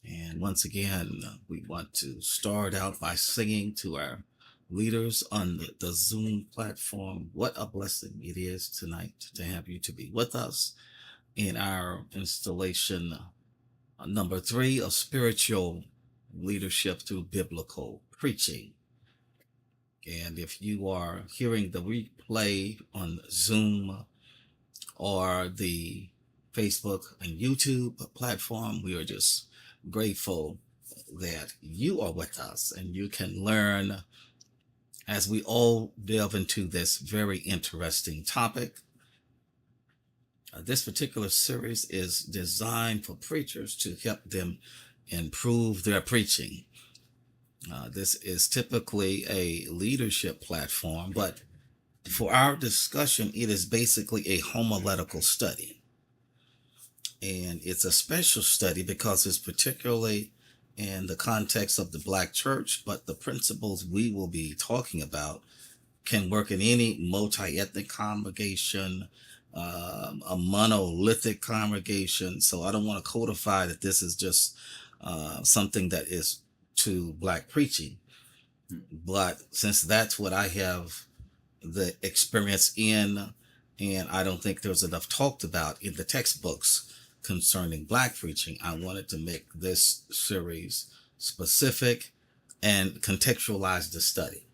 And once again, we want to start out by singing to our leaders on the Zoom platform. What a blessing it is tonight to have you to be with us in our installation number 3 of spiritual leadership through biblical preaching. And if you are hearing the replay on Zoom or the Facebook and YouTube platform, we are just grateful that you are with us and you can learn as we all delve into this very interesting topic. This particular series is designed for preachers to help them improve their preaching. This is typically a leadership platform, but for our discussion, it is basically a homiletical study. And it's a special study because it's particularly in the context of the Black church, but the principles we will be talking about can work in any multi-ethnic congregation, a monolithic congregation. So I don't want to codify that this is just something that is to Black preaching. But since that's what I have the experience in, and I don't think there's enough talked about in the textbooks concerning Black preaching, I wanted to make this series specific and contextualize the study.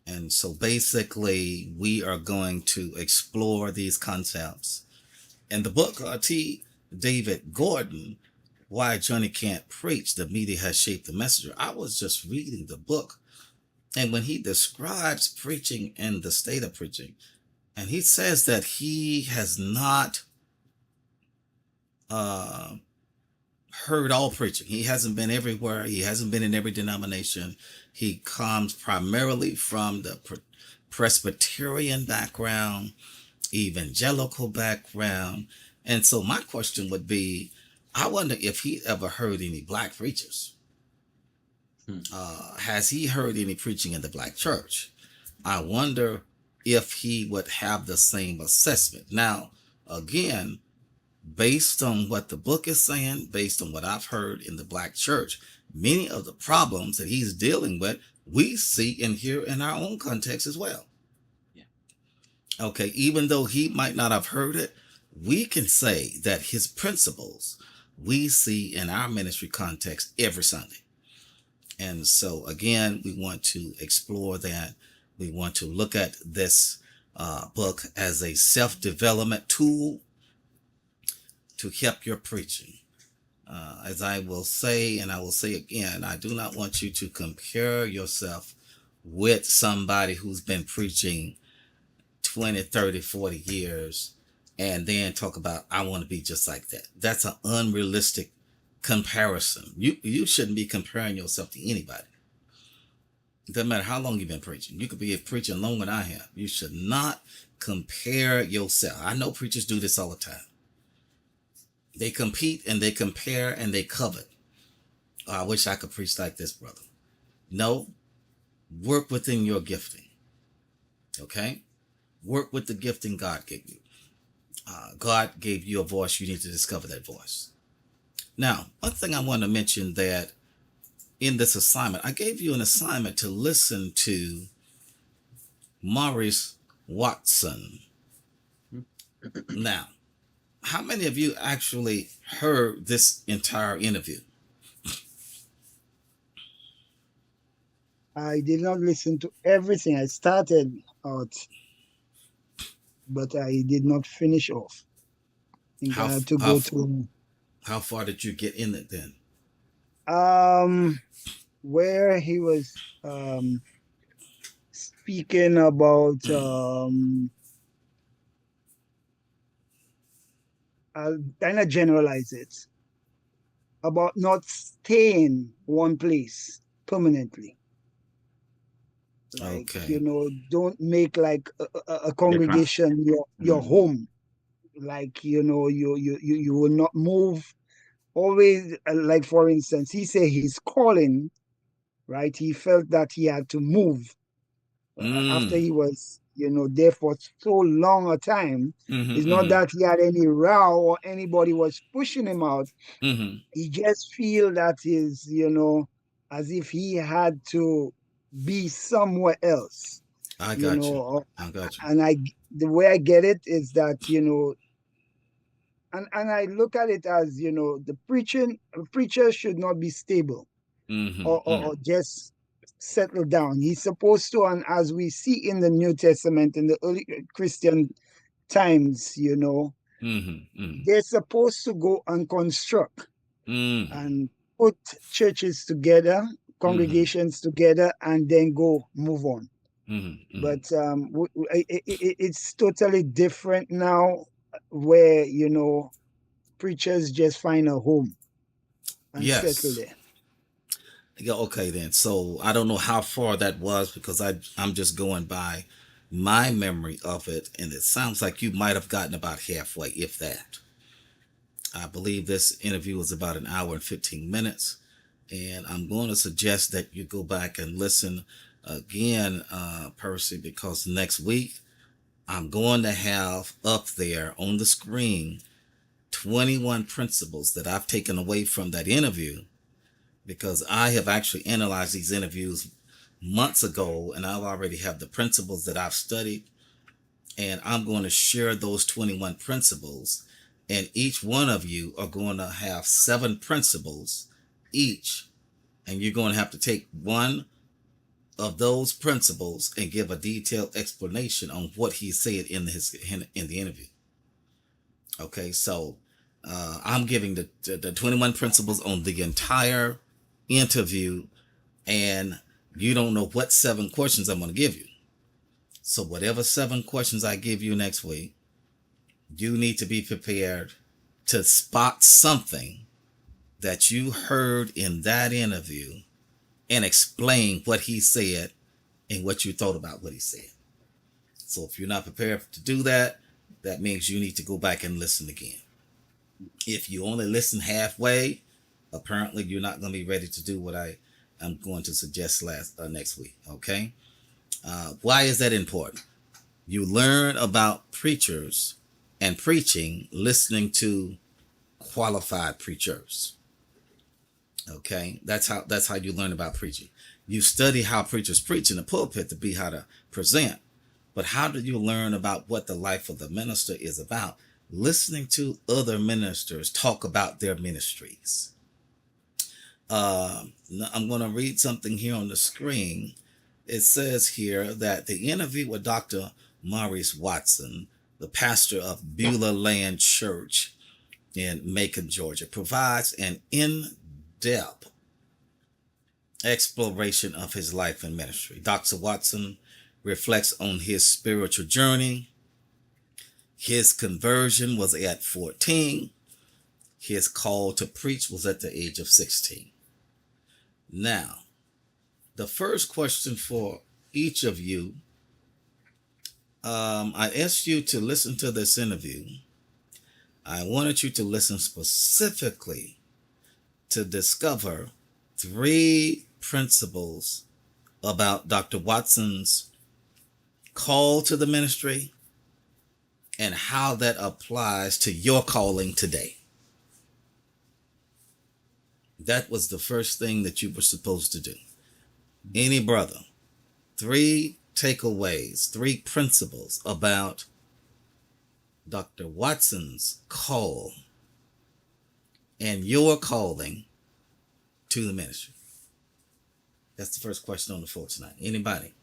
And so basically, we are going to explore these concepts. And the book, T. David Gordon, Why Johnny Can't Preach, the Media Has Shaped the Messenger. I was just reading the book. And when he describes preaching and the state of preaching, and he says that he has not heard all preaching. He hasn't been everywhere. He hasn't been in every denomination. He comes primarily from the Presbyterian background, evangelical background. And so my question would be, I wonder if he ever heard any Black preachers. Has he heard any preaching in the Black church? I wonder if he would have the same assessment. Now, again, based on what the book is saying, based on what I've heard in the Black church, many of the problems that he's dealing with, we see and hear in our own context as well. Yeah. Okay, even though he might not have heard it, we can say that his principles we see in our ministry context every Sunday. And so, again, we want to explore that. We want to look at this book as a self-development tool to help your preaching. As I will say, and I will say again, I do not want you to compare yourself with somebody who's been preaching 20, 30, 40 years and then talk about, I want to be just like that. That's an unrealistic comparison. You shouldn't be comparing yourself to anybody. It doesn't matter how long you've been preaching. You could be preaching longer than I have. You should not compare yourself. I know preachers do this all the time. They compete and they compare and they covet. Oh, I wish I could preach like this, brother. No, work within your gifting. Okay? Work with the gifting God gave you. God gave you a voice. You need to discover that voice. Now, one thing I want to mention that in this assignment, I gave you an assignment to listen to Maurice Watson. Now, how many of you actually heard this entire interview? I did not listen to everything. I started out, but I did not finish off. I think I had to go to how far did you get in it then? Where he was speaking about I'll kind of generalize it about not staying one place permanently. Like, Okay. don't make like a congregation your home. Like, you will not move. Always, like for instance, he said his calling, right? He felt that he had to move after he was there for so long a time. Mm-hmm. It's not Mm-hmm. that he had any row or anybody was pushing him out. Mm-hmm. He just feel that is, as if he had to be somewhere else, I you got you. know. I got you. And the way I get it is that, and I look at it as, the preacher should not be stable Mm-hmm. or Mm-hmm. just settle down. He's supposed to, and as we see in the New Testament, in the early Christian times, Mm-hmm. Mm-hmm. they're supposed to go and construct Mm-hmm. and put churches together, Mm-hmm. congregations together, and then go move on. Mm-hmm. Mm-hmm. But it's totally different now, where preachers just find a home and settle Yes. there. Yeah, okay then. So I don't know how far that was because I'm just going by my memory of it, and it sounds like you might have gotten about halfway, if that. I believe this interview was about an hour and 15 minutes, and I'm going to suggest that you go back and listen again, Percy, because next week I'm going to have up there on the screen 21 principles that I've taken away from that interview, because I have actually analyzed these interviews months ago, and I already have the principles that I've studied, and I'm going to share those 21 principles, and each one of you are going to have 7 principles each, and you're going to have to take one of those principles and give a detailed explanation on what he said in the interview. Okay, so I'm giving the 21 principles on the entire interview, and you don't know what 7 questions I'm going to give you. So whatever 7 questions I give you next week, you need to be prepared to spot something that you heard in that interview and explain what he said and what you thought about what he said. So if you're not prepared to do that, that means you need to go back and listen again. If you only listen halfway, apparently you're not going to be ready to do what I am going to suggest next week. Okay? Why is that important? You learn about preachers and preaching listening to qualified preachers. Okay, that's how you learn about preaching. You study how preachers preach in the pulpit to be how to present, but how do you learn about what the life of the minister is about? Listening to other ministers talk about their ministries. I'm going to read something here on the screen. It says here that the interview with Dr. Maurice Watson, the pastor of Beulah Land Church in Macon, Georgia, provides an in-depth exploration of his life and ministry. Dr. Watson reflects on his spiritual journey. His conversion was at 14. His call to preach was at the age of 16. Now, the first question for each of you, I asked you to listen to this interview. I wanted you to listen specifically to discover 3 principles about Dr. Watson's call to the ministry and how that applies to your calling today. That was the first thing that you were supposed to do. Any brother, 3 takeaways, 3 principles about Dr. Watson's call and your calling to the ministry. That's the first question on the floor tonight. Anybody?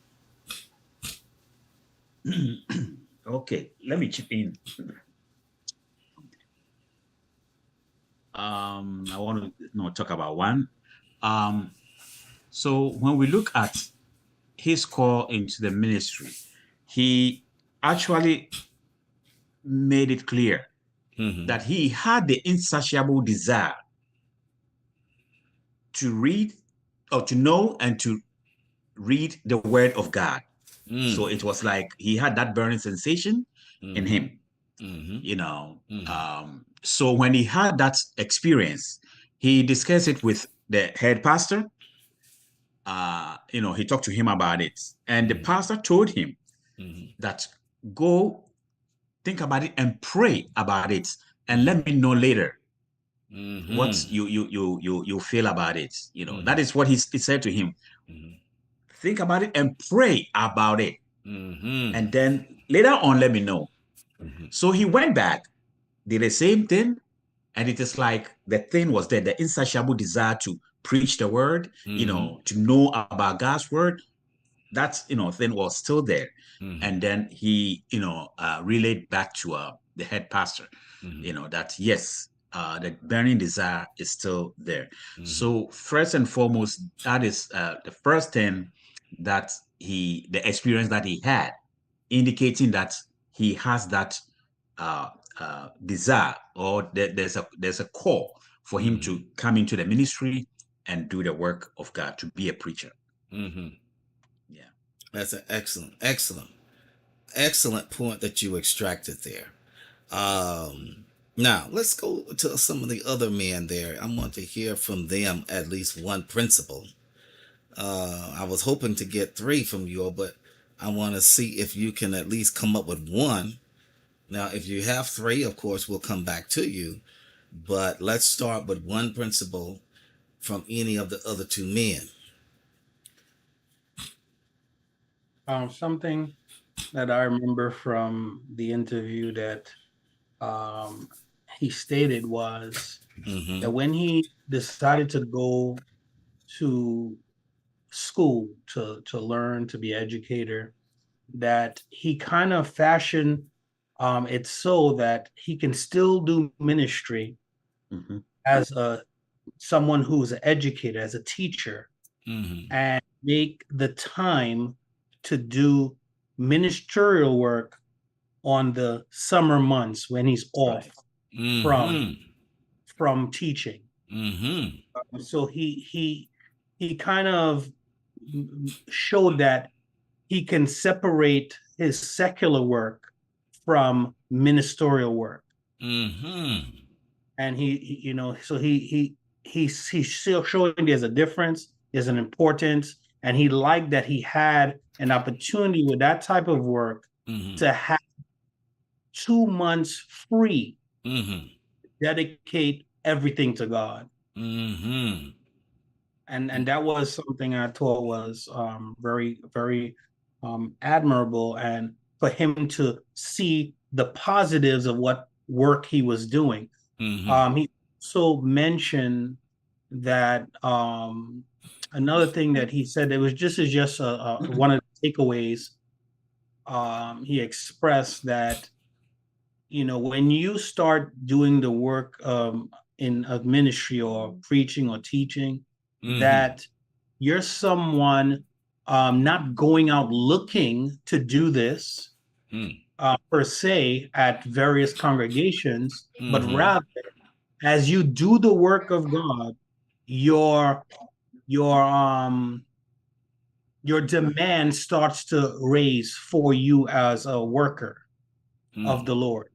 Okay, let me chip in. I want to talk about one. So when we look at his call into the ministry, he actually made it clear that he had the insatiable desire to read or to know and to read the word of God. So it was like he had that burning sensation in him, So when he had that experience, he discussed it with the head pastor. He talked to him about it, and the pastor told him that go think about it and pray about it, and let me know later what you feel about it. That is what he said to him. Think about it and pray about it, and then later on let me know. So he went back, did the same thing, and it is like the thing was there, the insatiable desire to preach the word, to know about God's word. That thing was still there. And then he relayed back to the head pastor, that yes, the burning desire is still there. So first and foremost, that is the first thing, that the experience that he had, indicating that he has that desire, or there's a call for him to come into the ministry and do the work of God, to be a preacher. Yeah. That's an excellent point that you extracted there. Now let's go to some of the other men there. I want to hear from them at least one principle. I was hoping to get 3 from you, but I want to see if you can at least come up with one. Now, if you have 3, of course, we'll come back to you. But let's start with one principle from any of the other 2 men. Something that I remember from the interview that he stated was that when he decided to go to school to learn to be an educator, that he kind of fashioned it so that he can still do ministry as someone who's an educator, as a teacher, and make the time to do ministerial work on the summer months when he's off from teaching. So he kind of showed that he can separate his secular work from ministerial work. And he's still showing there's a difference, there's an importance, and he liked that he had an opportunity with that type of work to have 2 months free, dedicate everything to God. And that was something I thought was very, very admirable, and for him to see the positives of what work he was doing. He also mentioned that another thing that he said, it was just one of the takeaways. He expressed that when you start doing the work in a ministry or preaching or teaching, that you're someone not going out looking to do this per se at various congregations, but rather as you do the work of God, your demand starts to raise for you as a worker of the Lord.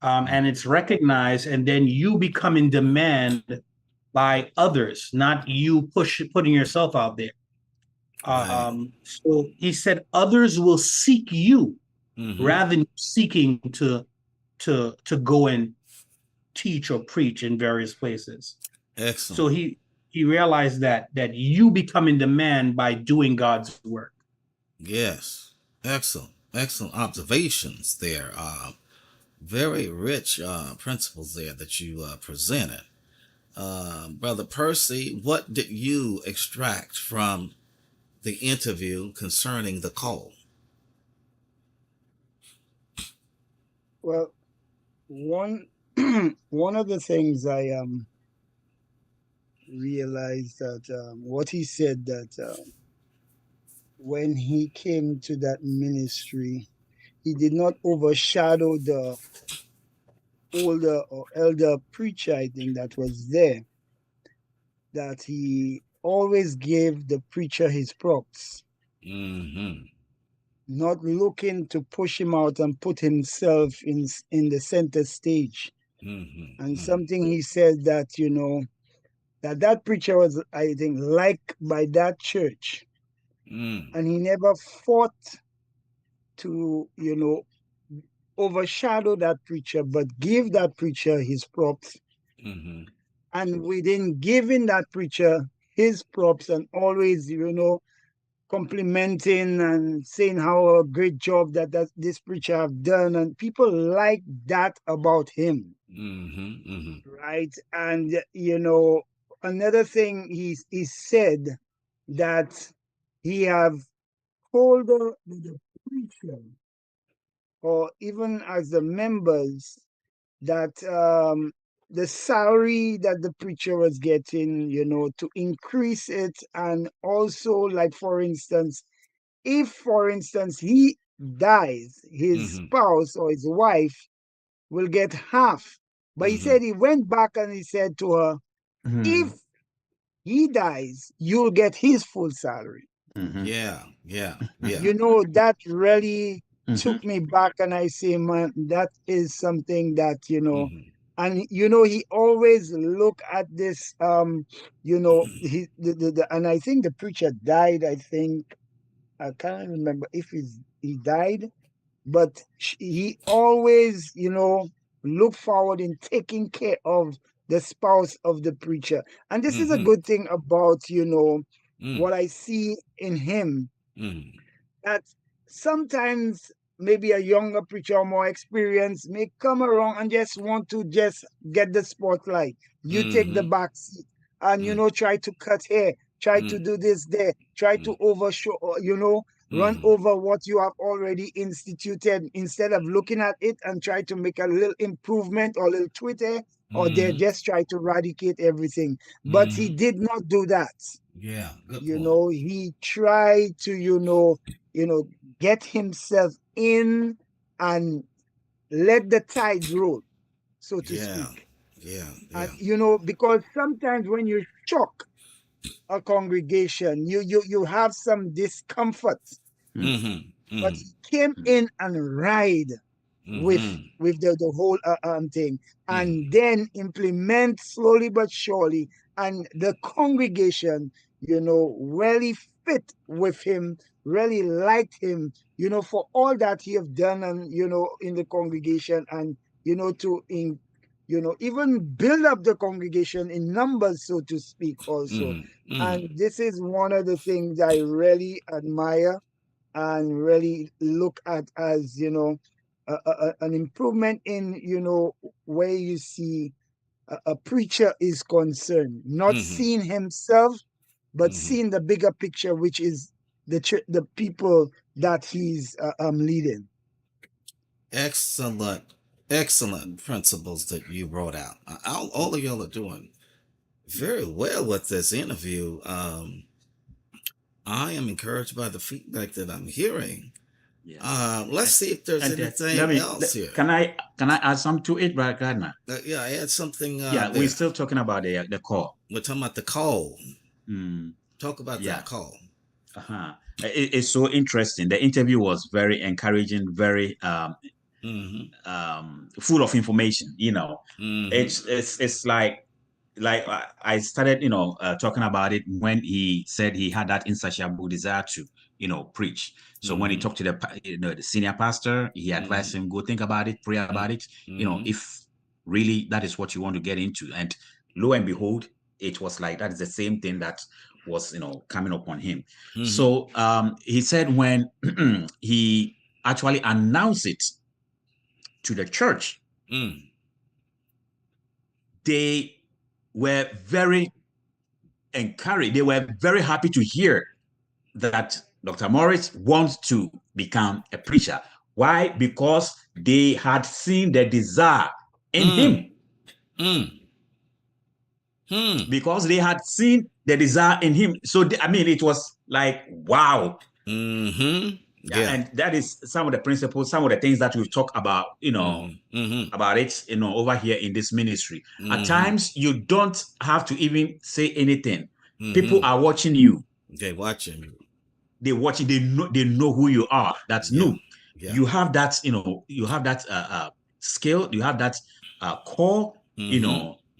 And it's recognized, and then you become in demand by others, not you putting yourself out there. So he said others will seek you rather than seeking to go and teach or preach in various places. Excellent. So he realized that you become in demand by doing God's work. Yes. Excellent observations there. Very rich principles there that you presented. Brother Percy, what did you extract from the interview concerning the call? Well, one of the things I realized that what he said, that when he came to that ministry, he did not overshadow the older or elder preacher, I think, that was there, that he always gave the preacher his props, not looking to push him out and put himself in the center stage. And something he said that, that preacher was, I think, liked by that church. And he never fought to, overshadow that preacher, but give that preacher his props. Mm-hmm. And within giving that preacher his props and always, complimenting and saying how a great job that this preacher have done, and people like that about him, Mm-hmm. Mm-hmm. right? And another thing he said that he have told the preacher, or even as the members, that the salary that the preacher was getting, to increase it. And also, like, for instance, if, for instance, he dies, his Mm-hmm. spouse or his wife will get half. But he Mm-hmm. said he went back and he said to her, if he dies, you'll get his full salary. Yeah. Yeah. Yeah. That really Mm-hmm. took me back, and I say, man, that is something that, Mm-hmm. and he always look at this, and I think the preacher died. I think I can't remember if he died, but he always, look forward in taking care of the spouse of the preacher. And this is a Mm-hmm. good thing about, Mm-hmm. what I see in him, Mm-hmm. that sometimes maybe a younger preacher or more experienced may come around and just want to just get the spotlight. You take the Mm-hmm. back seat and, try to cut hair, try to do this there, try to overshow, run Mm-hmm. over what you have already instituted, instead of looking at it and try to make a little improvement or a little Twitter, or they Mm-hmm. just try to eradicate everything. But he Mm-hmm. did not do that. Yeah. Good point. He tried to, get himself in and let the tide roll, so to Yeah. speak. Yeah. And Yeah. because sometimes when you shock a congregation, you have some discomfort. Mm-hmm. But Mm-hmm. he came in and ride with Mm-hmm. the whole thing, Mm-hmm. and then implement slowly but surely. And the congregation, really fit with him, really liked him, for all that he have done, and in the congregation, and to in even build up the congregation in numbers, so to speak, also. Mm-hmm. And Mm-hmm. this is one of the things I really admire and really look at as, an improvement in, where you see a preacher is concerned, not Mm-hmm. seeing himself, but Mm-hmm. seeing the bigger picture, which is the people that he's leading. Excellent, excellent principles that you brought out. All of y'all are doing very well with this interview. I am encouraged by the feedback that I'm hearing. Yeah. Let's see if there's And anything else here. can I add some to it, Brother Gardner? Yeah, I had something Yeah, we're there. still talking about the call. We're talking about the call. Mm, Talk about yeah. that call. Uh-huh. It's so interesting. The interview was very encouraging, very full of information. Mm-hmm. It's like I started, talking about it when he said he had that insatiable desire to, preach. So when he Mm-hmm. talked to the senior pastor, he advised him, go think about it, pray about it. Mm-hmm. If really that is what you want to get into. And lo and behold, it was like that is the same thing that was, coming upon him. Mm-hmm. So he said when he actually announced it to the church, Mm. they were very encouraged. They were very happy to hear that Dr. Morris wants to become a preacher. Why? Because they had seen the desire in Mm. him. Mm. Mm. Because they had seen the desire in him. So, it was like, wow. Mm-hmm. Yeah, Yeah. and that is some of the principles, some of the things that we've talked about, Mm-hmm. Mm-hmm. about it, over here in this ministry. At Mm-hmm. times, you don't have to even say anything. People Mm-hmm. are watching you. Okay, watching you. They watch it. They know who you are. That's Yeah. new. Yeah. You have that, you have that skill. You have that call, Mm-hmm.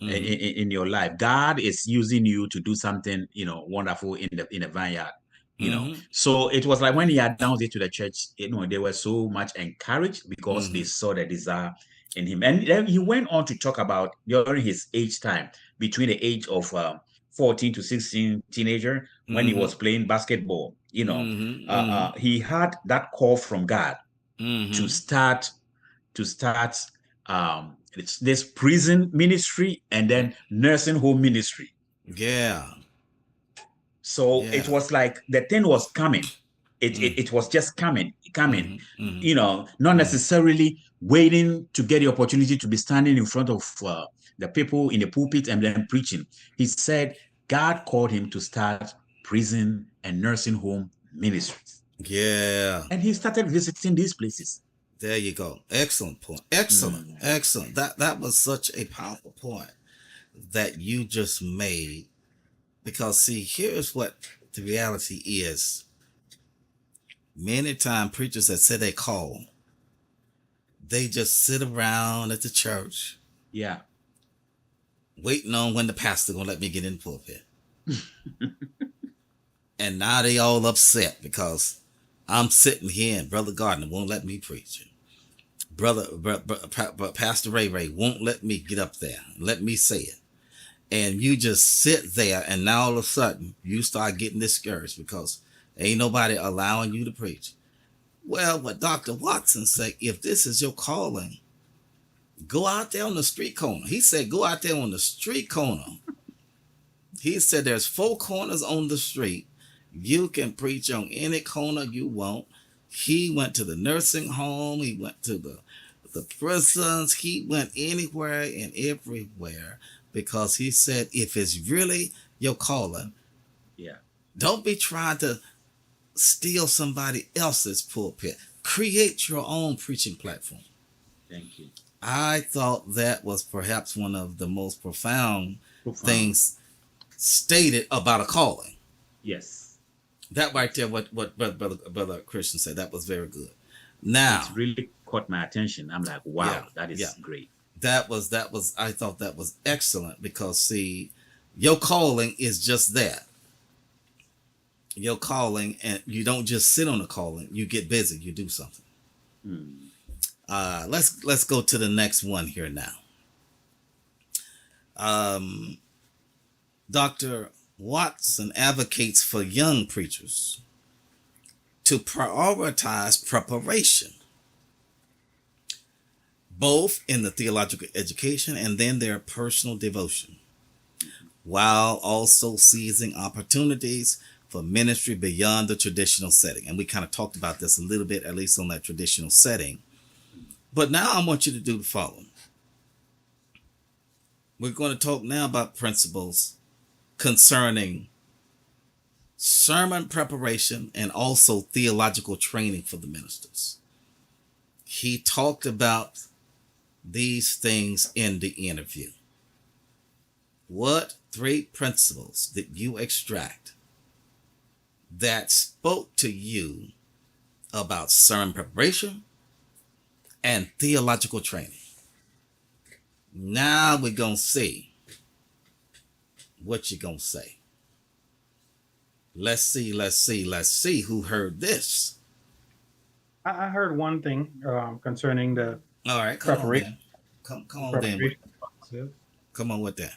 Mm-hmm. in your life. God is using you to do something, wonderful in the vineyard. you know. So it was like when he announced it to the church, they were so much encouraged because they saw the desire in him. And then he went on to talk about during his age time, between the age of 14 to 16, teenager, when he was playing basketball, he had that call from God to start this prison ministry and then nursing home ministry. Yeah. So it was like the thing was coming. It was just coming, not necessarily waiting to get the opportunity to be standing in front of the people in the pulpit and then preaching. He said God called him to start prison and nursing home ministries. Yeah. And he started visiting these places. There you go. Excellent point. Excellent. Excellent. That was such a powerful point that you just made. Because see, here's what the reality is. Many times preachers that say they call, they just sit around at the church. Yeah. Waiting on when the pastor gonna let me get in the pulpit. And now they all upset because I'm sitting here and Brother Gardner won't let me preach. Pastor Ray won't let me get up there. Let me say it. And you just sit there, and now all of a sudden you start getting discouraged because ain't nobody allowing you to preach. Well, what Dr. Watson said, if this is your calling, go out there on the street corner. He said, go out there on the street corner. He said, there's 4 corners on the street. You can preach on any corner you want. He went to the nursing home. He went to the prisons. He went anywhere and everywhere. Because he said, if it's really your calling, don't be trying to steal somebody else's pulpit. Create your own preaching platform. Thank you. I thought that was perhaps one of the most profound things stated about a calling. Yes. That right there, what Brother Christian said, that was very good. Now, it's really caught my attention. I'm like, wow, that is great. That was I thought that was excellent because see, your calling is just that. Your calling, and you don't just sit on the calling, you get busy, you do something. Let's go to the next one here now. Dr. Watson advocates for young preachers to prioritize preparation, both in the theological education and then their personal devotion, while also seizing opportunities for ministry beyond the traditional setting. And we kind of talked about this a little bit, at least on that traditional setting. But now I want you to do the following. We're going to talk now about principles concerning sermon preparation and also theological training for the ministers. He talked about these things in the interview. What 3 principles did you extract that spoke to you about sermon preparation and theological training? Now we're going to see what you're going to say. Let's see who heard this. I heard one thing concerning the all right, preparation. Come on, then. Come on with that.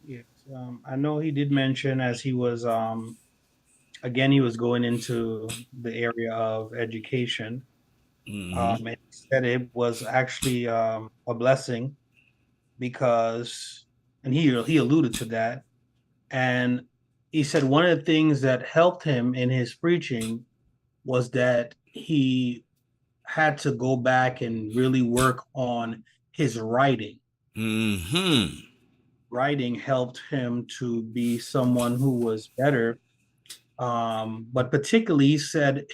Yes, I know he did mention as he was, again, he was going into the area of education. And he said it was actually a blessing because, and he alluded to that, and he said one of the things that helped him in his preaching was that he had to go back and really work on his writing. Writing helped him to be someone who was better. But particularly, he said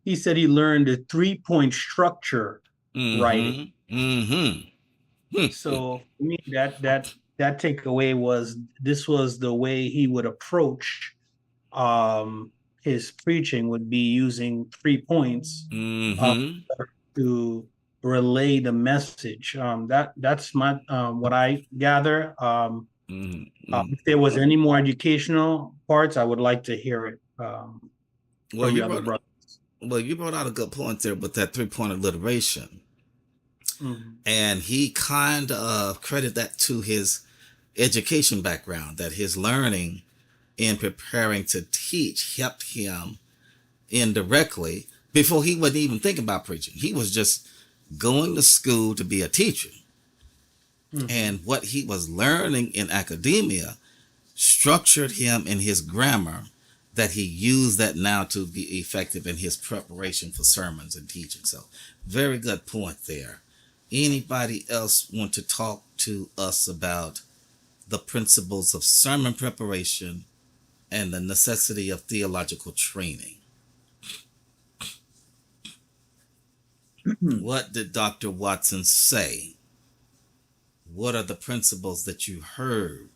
he learned the 3-point structure writing. So for me, that takeaway was this was the way he would approach his preaching, would be using 3 points to relay the message. That's my what I gather. If there was any more educational parts, I would like to hear it. Well, from you the other brought brothers. well, you brought out a good point there with that 3-point alliteration, Mm-hmm. and he kind of credited that to his education background, that his learning in preparing to teach helped him indirectly before he wasn't even thinking about preaching. He was just going to school to be a teacher. Mm-hmm. And what he was learning in academia structured him in his grammar, that he used that now to be effective in his preparation for sermons and teaching. So very good point there. Anybody else want to talk to us about the principles of sermon preparation and the necessity of theological training? What did Dr. Watson say? What are the principles that you heard?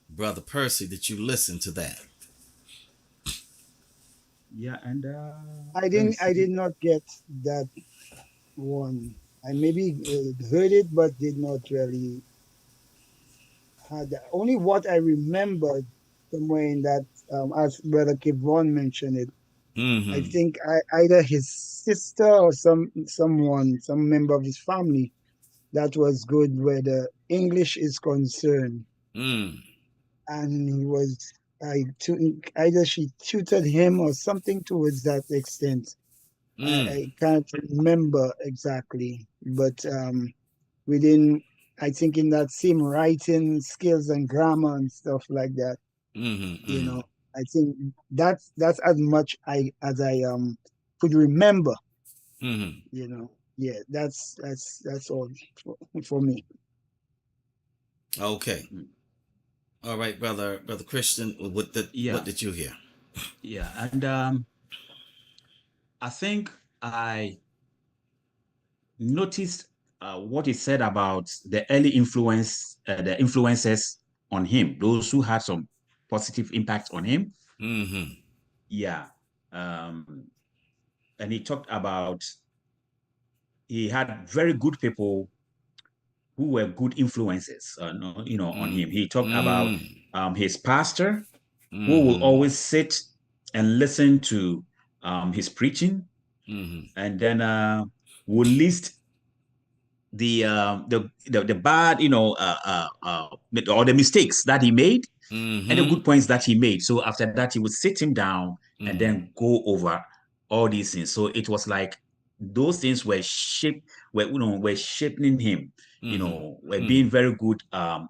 Brother Percy, did you listen to that? Yeah, and I did not get that one. I maybe heard it, but did not really had that. Only what I remembered somewhere in that, as Brother Kivon mentioned it. I Mm-hmm. think either his sister or some member of his family, that was good where the English is concerned, Mm. and he was either she tutored him or something towards that extent. Mm. I can't remember exactly, but within, I think in that same writing skills and grammar and stuff like that, Mm-hmm. you Mm-hmm. know, I think that's as much I could remember, Mm-hmm. you know. Yeah, that's all for me. Okay. All right, brother Christian, what yeah, did you hear? yeah, and I think I noticed what he said about the early the influences on him, those who had some positive impact on him. Mm-hmm. Yeah. Um, and he talked about he had very good people who were good influences, on him. He talked about Mm-hmm. his pastor, who will Mm-hmm. always sit and listen to his preaching, Mm-hmm. and then will list the bad, or the mistakes that he made and the Mm-hmm. good points that he made. So after that, he would sit him down and Mm-hmm. then go over all these things. So it was like those things were shaping him. Mm-hmm. Were being Mm-hmm. very good.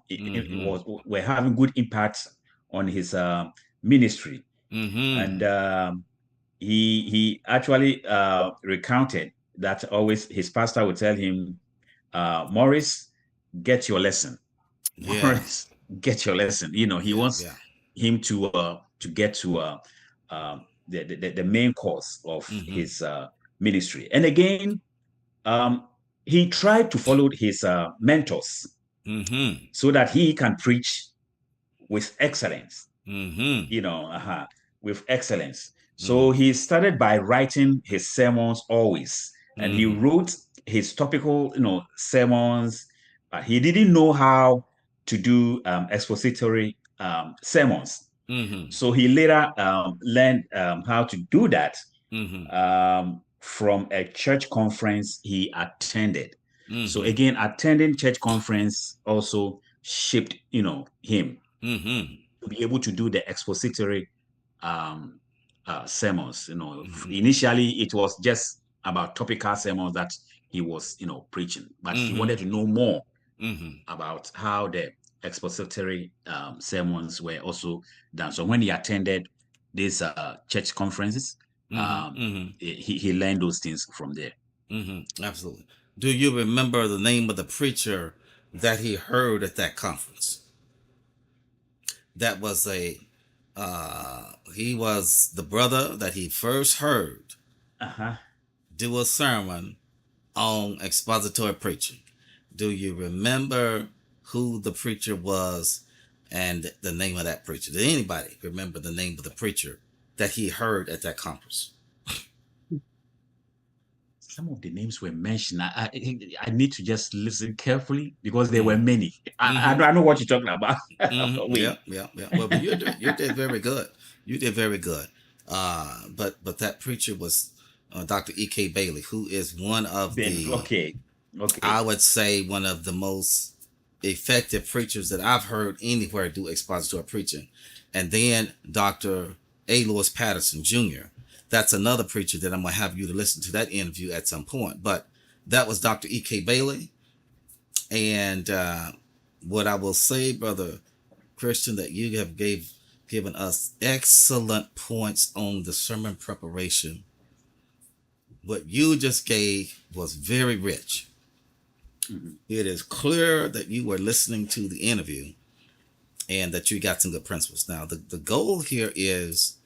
It Mm-hmm. was were having good impact on his ministry, and Mm-hmm. he actually recounted that always his pastor would tell him, Morris, get your lesson. Yeah. Morris, get your lesson. He Yeah. wants Yeah. him to get to the main course of Mm-hmm. his ministry. And again, he tried to follow his mentors Mm-hmm. so that he can preach with excellence. Mm-hmm. With excellence. So Mm-hmm. he started by writing his sermons always, and he Mm-hmm. wrote his topical, sermons. But he didn't know how to do expository sermons. Mm-hmm. So he later learned how to do that Mm-hmm. from a church conference he attended. So Mm-hmm. again, attending church conference also shaped, him Mm-hmm. to be able to do the expository um, sermons. Mm-hmm. Initially it was just about topical sermons that he was, preaching, but he Mm-hmm. wanted to know more Mm-hmm. about how the expository sermons were also done. So when he attended these church conferences, Mm-hmm. Mm-hmm. he learned those things from there. Mm-hmm. Absolutely. Do you remember the name of the preacher that he heard at that conference? That was he was the brother that he first heard Uh-huh. do a sermon on expository preaching. Do you remember who the preacher was and the name of that preacher? Did anybody remember the name of the preacher that he heard at that conference? Some of the names were mentioned. I need to just listen carefully because there were Mm-hmm. many. Mm-hmm. I know what you're talking about. Mm-hmm. Yeah, Wait. yeah, yeah. Well, but you did very good. You did very good. But that preacher was Dr. E.K. Bailey, who is one of the Okay. I would say one of the most effective preachers that I've heard anywhere do expository preaching. And then Dr. A. Lewis Patterson Jr. That's another preacher that I'm going to have you to listen to that interview at some point. But that was Dr. E.K. Bailey. And what I will say, Brother Christian, that you have given us excellent points on the sermon preparation. What you just gave was very rich. Mm-hmm. It is clear that you were listening to the interview and that you got some good principles. Now, the goal here is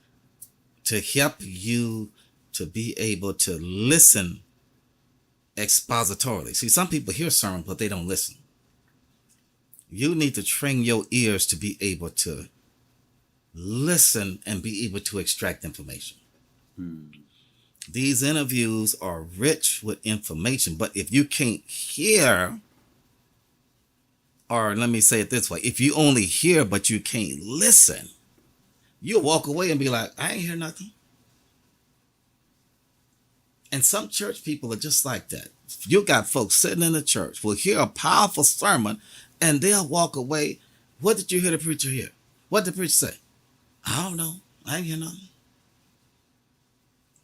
to help you to be able to listen expositorily. See, some people hear sermon, but they don't listen. You need to train your ears to be able to listen and be able to extract information. These interviews are rich with information, but if you can't hear, or let me say it this way, if you only hear but you can't listen, you'll walk away and be like, I ain't hear nothing. And some church people are just like that. You got folks sitting in the church will hear a powerful sermon and they'll walk away. What did you hear the preacher hear? What did the preacher say? I don't know. I ain't hear nothing.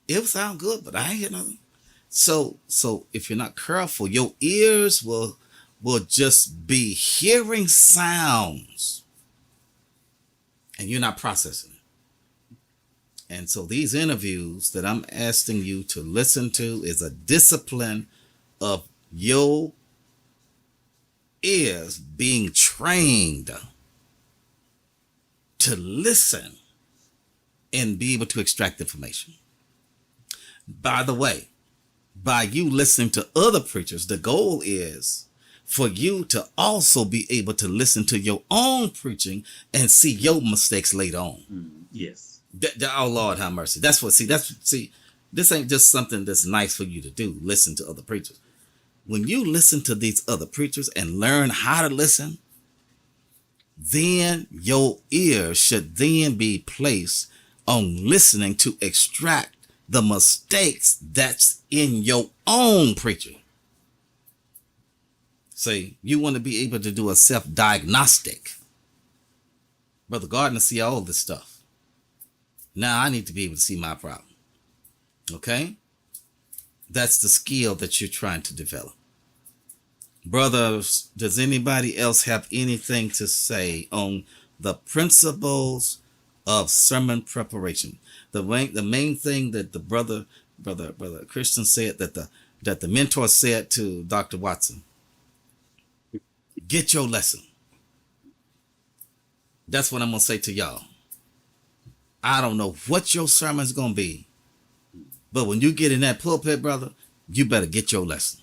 It would sound good, but I ain't hear nothing. So if you're not careful, your ears will just be hearing sounds and you're not processing it. And so these interviews that I'm asking you to listen to is a discipline of your ears being trained to listen and be able to extract information. By the way, by you listening to other preachers, the goal is for you to also be able to listen to your own preaching and see your mistakes later on. Yes. Oh Lord, have mercy. This ain't just something that's nice for you to do. Listen to other preachers. When you listen to these other preachers and learn how to listen, then your ears should then be placed on listening to extract the mistakes that's in your own preaching. See, you want to be able to do a self-diagnostic. Brother Gardner see all this stuff. Now I need to be able to see my problem. Okay? That's the skill that you're trying to develop. Brothers, does anybody else have anything to say on the principles of sermon preparation? The main thing that the brother Christian said, that the mentor said to Dr. Watson, get your lesson. That's what I'm going to say to y'all. I don't know what your sermon's going to be, but when you get in that pulpit, brother, you better get your lesson.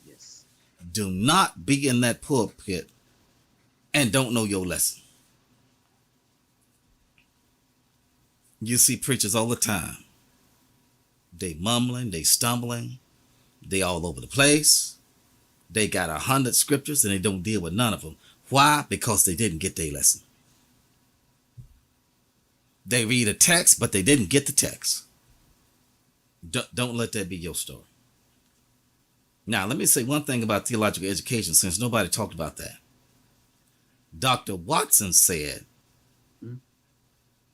Yes. Do not be in that pulpit and don't know your lesson. You see preachers all the time. They mumbling, they stumbling, they all over the place. They got 100 scriptures and they don't deal with none of them. Why? Because they didn't get their lesson. They read a text, but they didn't get the text. Don't let that be your story. Now, let me say one thing about theological education, since nobody talked about that. Dr. Watson said,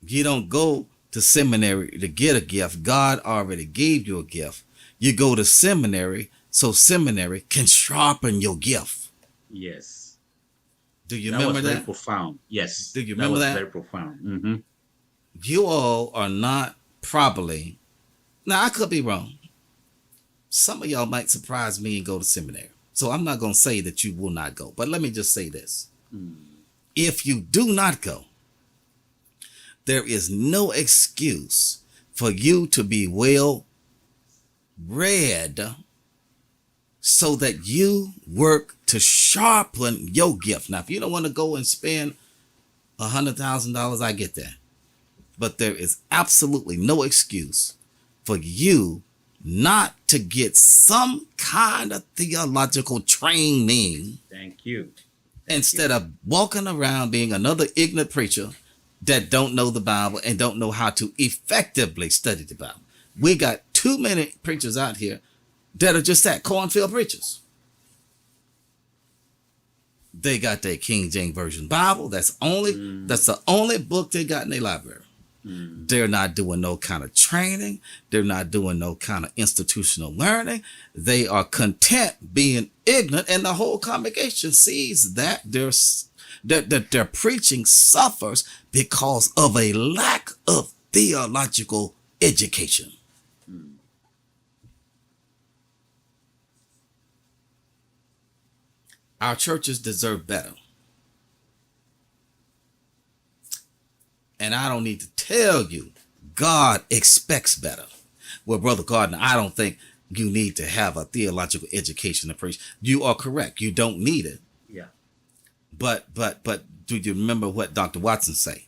you don't go to seminary to get a gift. God already gave you a gift. You go to seminary so seminary can sharpen your gift. Yes. Do you remember that? That was very profound. Yes. Do you remember that? Very profound. Mm-hmm. You all are not probably, now I could be wrong. Some of y'all might surprise me and go to seminary. So I'm not going to say that you will not go. But let me just say this. If you do not go, there is no excuse for you to be well read so that you work to sharpen your gift. Now, if you don't want to go and spend $100,000, I get that. But there is absolutely no excuse for you not to get some kind of theological training. Thank you. Instead of walking around being another ignorant preacher that don't know the Bible and don't know how to effectively study the Bible. We got too many preachers out here that are just that, cornfield preachers. They got their King James Version Bible. That's the only book they got in their library. They're not doing no kind of training. They're not doing no kind of institutional learning. They are content being ignorant, and the whole congregation sees that their preaching suffers because of a lack of theological education. Our churches deserve better. And I don't need to tell you, God expects better. Well, Brother Gardner, I don't think you need to have a theological education to preach. You are correct. You don't need it. Yeah. But do you remember what Dr. Watson say?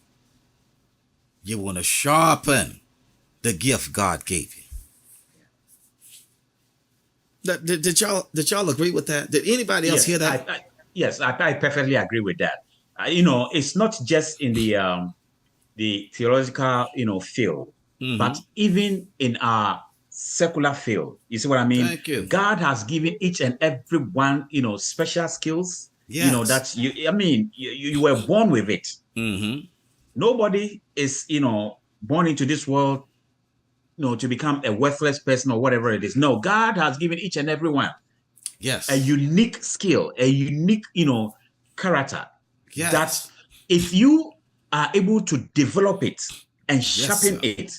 You want to sharpen the gift God gave you. Did y'all agree with that? Did anybody else hear that? I perfectly agree with that. It's not just in the theological, field, but even in our secular field. You see what I mean? Thank you. God has given each and every one, special skills. Yes. That you were born with it. Nobody is, born into this world, to become a worthless person or whatever it is. No, God has given each and every one a unique skill, a unique, character. Yes. That if you are able to develop it and sharpen it,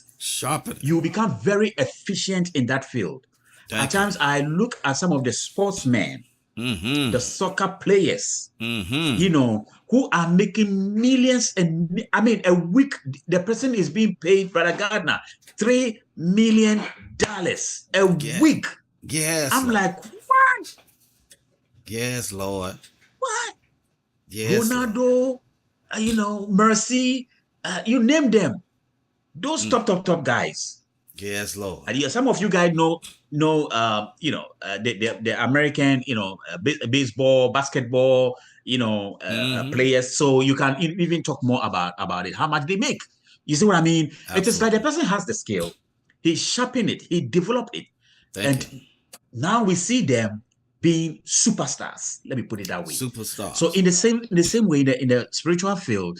you become very efficient in that field. At times, I look at some of the sportsmen, the soccer players, who are making millions, and a week, the person is being paid, Brother Gardner, $3 million a week. Yes. I'm like, what? Yes, Lord. What? Yes. Ronaldo, Mercy, you name them. Those top guys. Yes, Lord. And some of you guys know, the American, baseball, basketball, players. So you can even talk more about it. How much they make? You see what I mean? Absolutely. It is like the person has the skill. He sharpened it. He developed it. Now we see them being superstars. Let me put it that way. Superstars. So in the same way that in the spiritual field,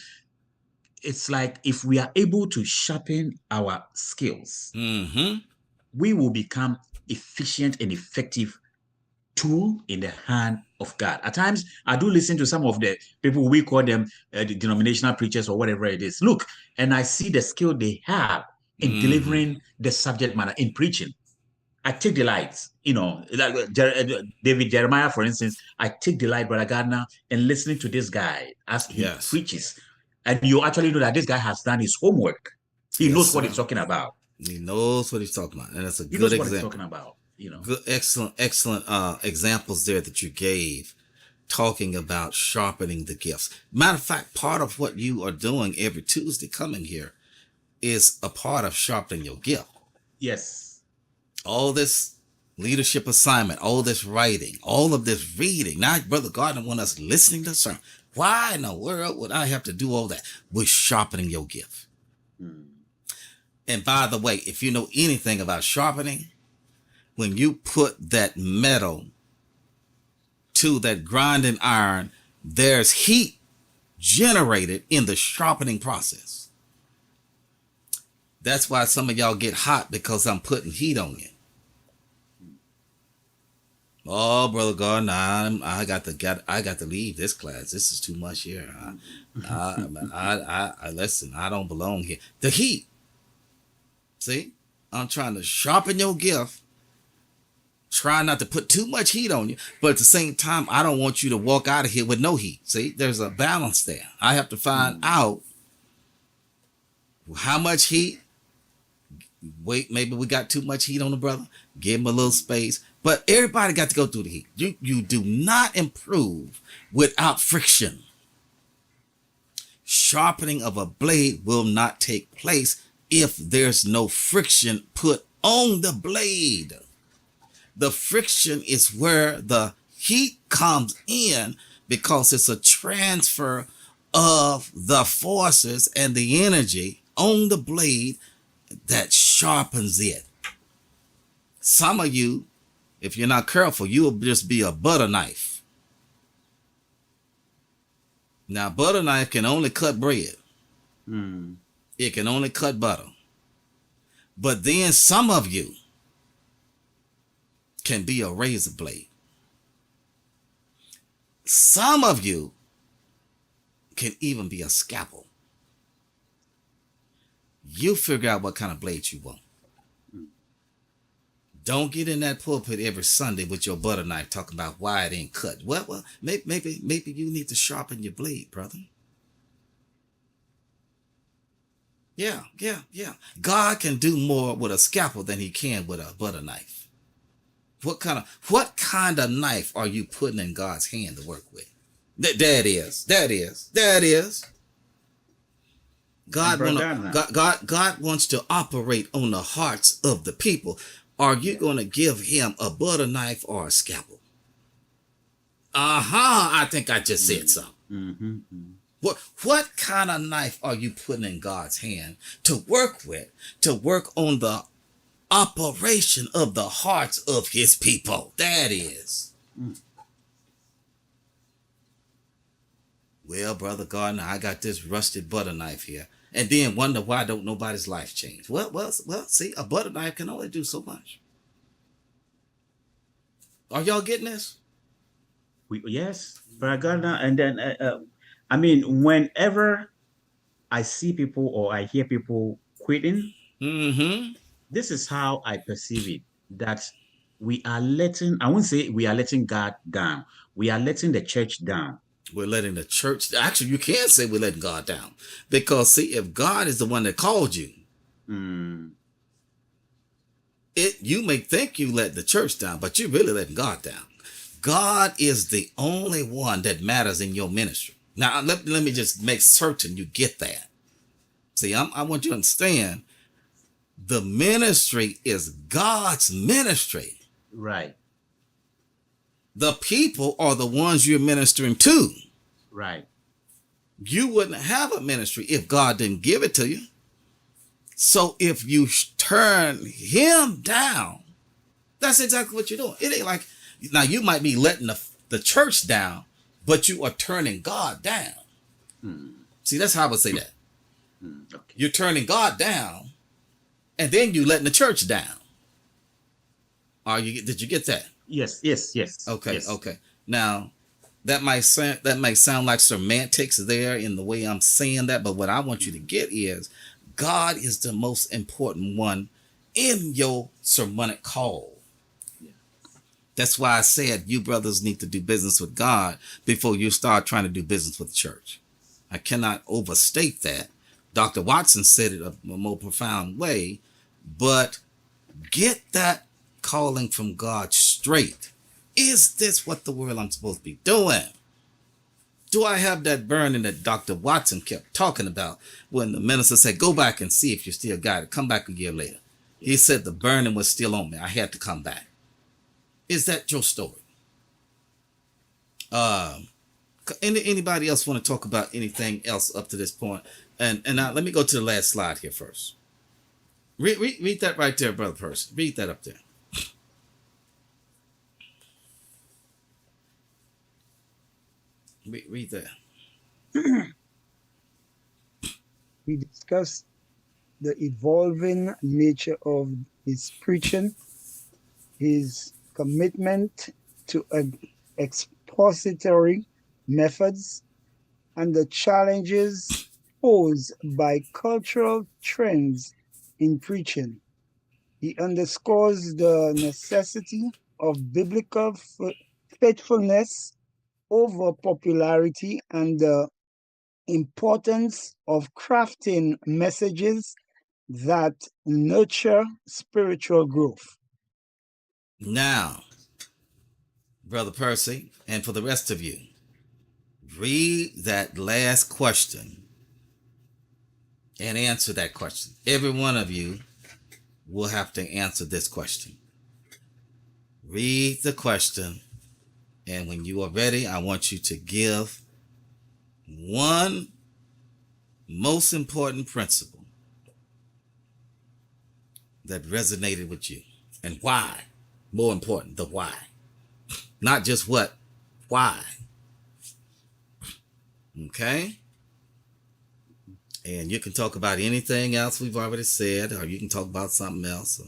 it's like if we are able to sharpen our skills, we will become efficient and effective tool in the hand of God. At times, I do listen to some of the people, we call them the denominational preachers or whatever it is. Look, and I see the skill they have in delivering the subject matter in preaching. I take delight, like David Jeremiah, for instance. I take delight, Brother Gardner, in listening to this guy as he preaches. And you actually know that this guy has done his homework. He knows what he's talking about. He knows what he's talking about. And that's a good example. What he's talking about, Good, excellent examples there that you gave, talking about sharpening the gifts. Matter of fact, part of what you are doing every Tuesday coming here is a part of sharpening your gift. Yes. All this leadership assignment, all this writing, all of this reading. Now, Brother Gardner wants us listening to sermon. Why in the world would I have to do all that? We're sharpening your gift. And by the way, if you know anything about sharpening, when you put that metal to that grinding iron, there's heat generated in the sharpening process. That's why some of y'all get hot, because I'm putting heat on you. Oh, Brother Gardner, I got to leave this class. This is too much here. I listen. I don't belong here. The heat. See, I'm trying to sharpen your gift. Try not to put too much heat on you, but at the same time, I don't want you to walk out of here with no heat. See, there's a balance there. I have to find out how much heat. Wait, maybe we got too much heat on the brother. Give him a little space. But everybody got to go through the heat. You do not improve without friction. Sharpening of a blade will not take place if there's no friction put on the blade. The friction is where the heat comes in, because it's a transfer of the forces and the energy on the blade that sharpens it. Some of you, if you're not careful, you will just be a butter knife. Now, butter knife can only cut bread. It can only cut butter. But then some of you can be a razor blade. Some of you can even be a scalpel. You figure out what kind of blade you want. Don't get in that pulpit every Sunday with your butter knife talking about why it ain't cut. Well, maybe you need to sharpen your blade, brother. Yeah. God can do more with a scalpel than he can with a butter knife. What kind of knife are you putting in God's hand to work with? That is. God wants to operate on the hearts of the people. Are you going to give him a butter knife or a scalpel? I think I just said something. What kind of knife are you putting in God's hand to work with, to work on the operation of the hearts of his people? That is. Well, Brother Gardner, I got this rusted butter knife here. And then wonder why don't nobody's life change. Well, see, a butter knife can only do so much. Are y'all getting this? Yes, Brother Gardner. And then, whenever I see people or I hear people quitting, this is how I perceive it. That I won't say we are letting God down. We are letting the church down. We're letting the church, actually, you can't say we're letting God down. Because, see, if God is the one that called you, you may think you let the church down, but you're really letting God down. God is the only one that matters in your ministry. Now, let me just make certain you get that. See, I want you to understand, the ministry is God's ministry. Right. The people are the ones you're ministering to. Right. You wouldn't have a ministry if God didn't give it to you. So if you turn him down, that's exactly what you're doing. It ain't like, now you might be letting the church down, but you are turning God down. See, that's how I would say that. Okay. You're turning God down, and then you letting the church down. Did you get that? Yes. Okay. Yes. Okay. Now, that might sound like semantics there in the way I'm saying that, but what I want you to get is God is the most important one in your sermonic call. Yeah. That's why I said you brothers need to do business with God before you start trying to do business with the church. I cannot overstate that. Dr. Watson said it a more profound way, but get that calling from God straight. Is this what the world I'm supposed to be doing? Do I have that burning that Dr. Watson kept talking about when the minister said, go back and see if you still got it. Come back a year later. He said the burning was still on me. I had to come back. Is that your story? Anybody else want to talk about anything else up to this point? And now let me go to the last slide here first. Read that right there, Brother Percy. Read that up there. Read that. We discussed the evolving nature of his preaching, his commitment to expository methods, and the challenges posed by cultural trends in preaching. He underscores the necessity of biblical faithfulness over popularity and the importance of crafting messages that nurture spiritual growth. Now, Brother Percy, and for the rest of you, read that last question and answer that question. Every one of you will have to answer this question. Read the question, and when you are ready, I want you to give one most important principle that resonated with you, and why. More important, the why. Not just what, why. Okay? And you can talk about anything else we've already said, or you can talk about something else.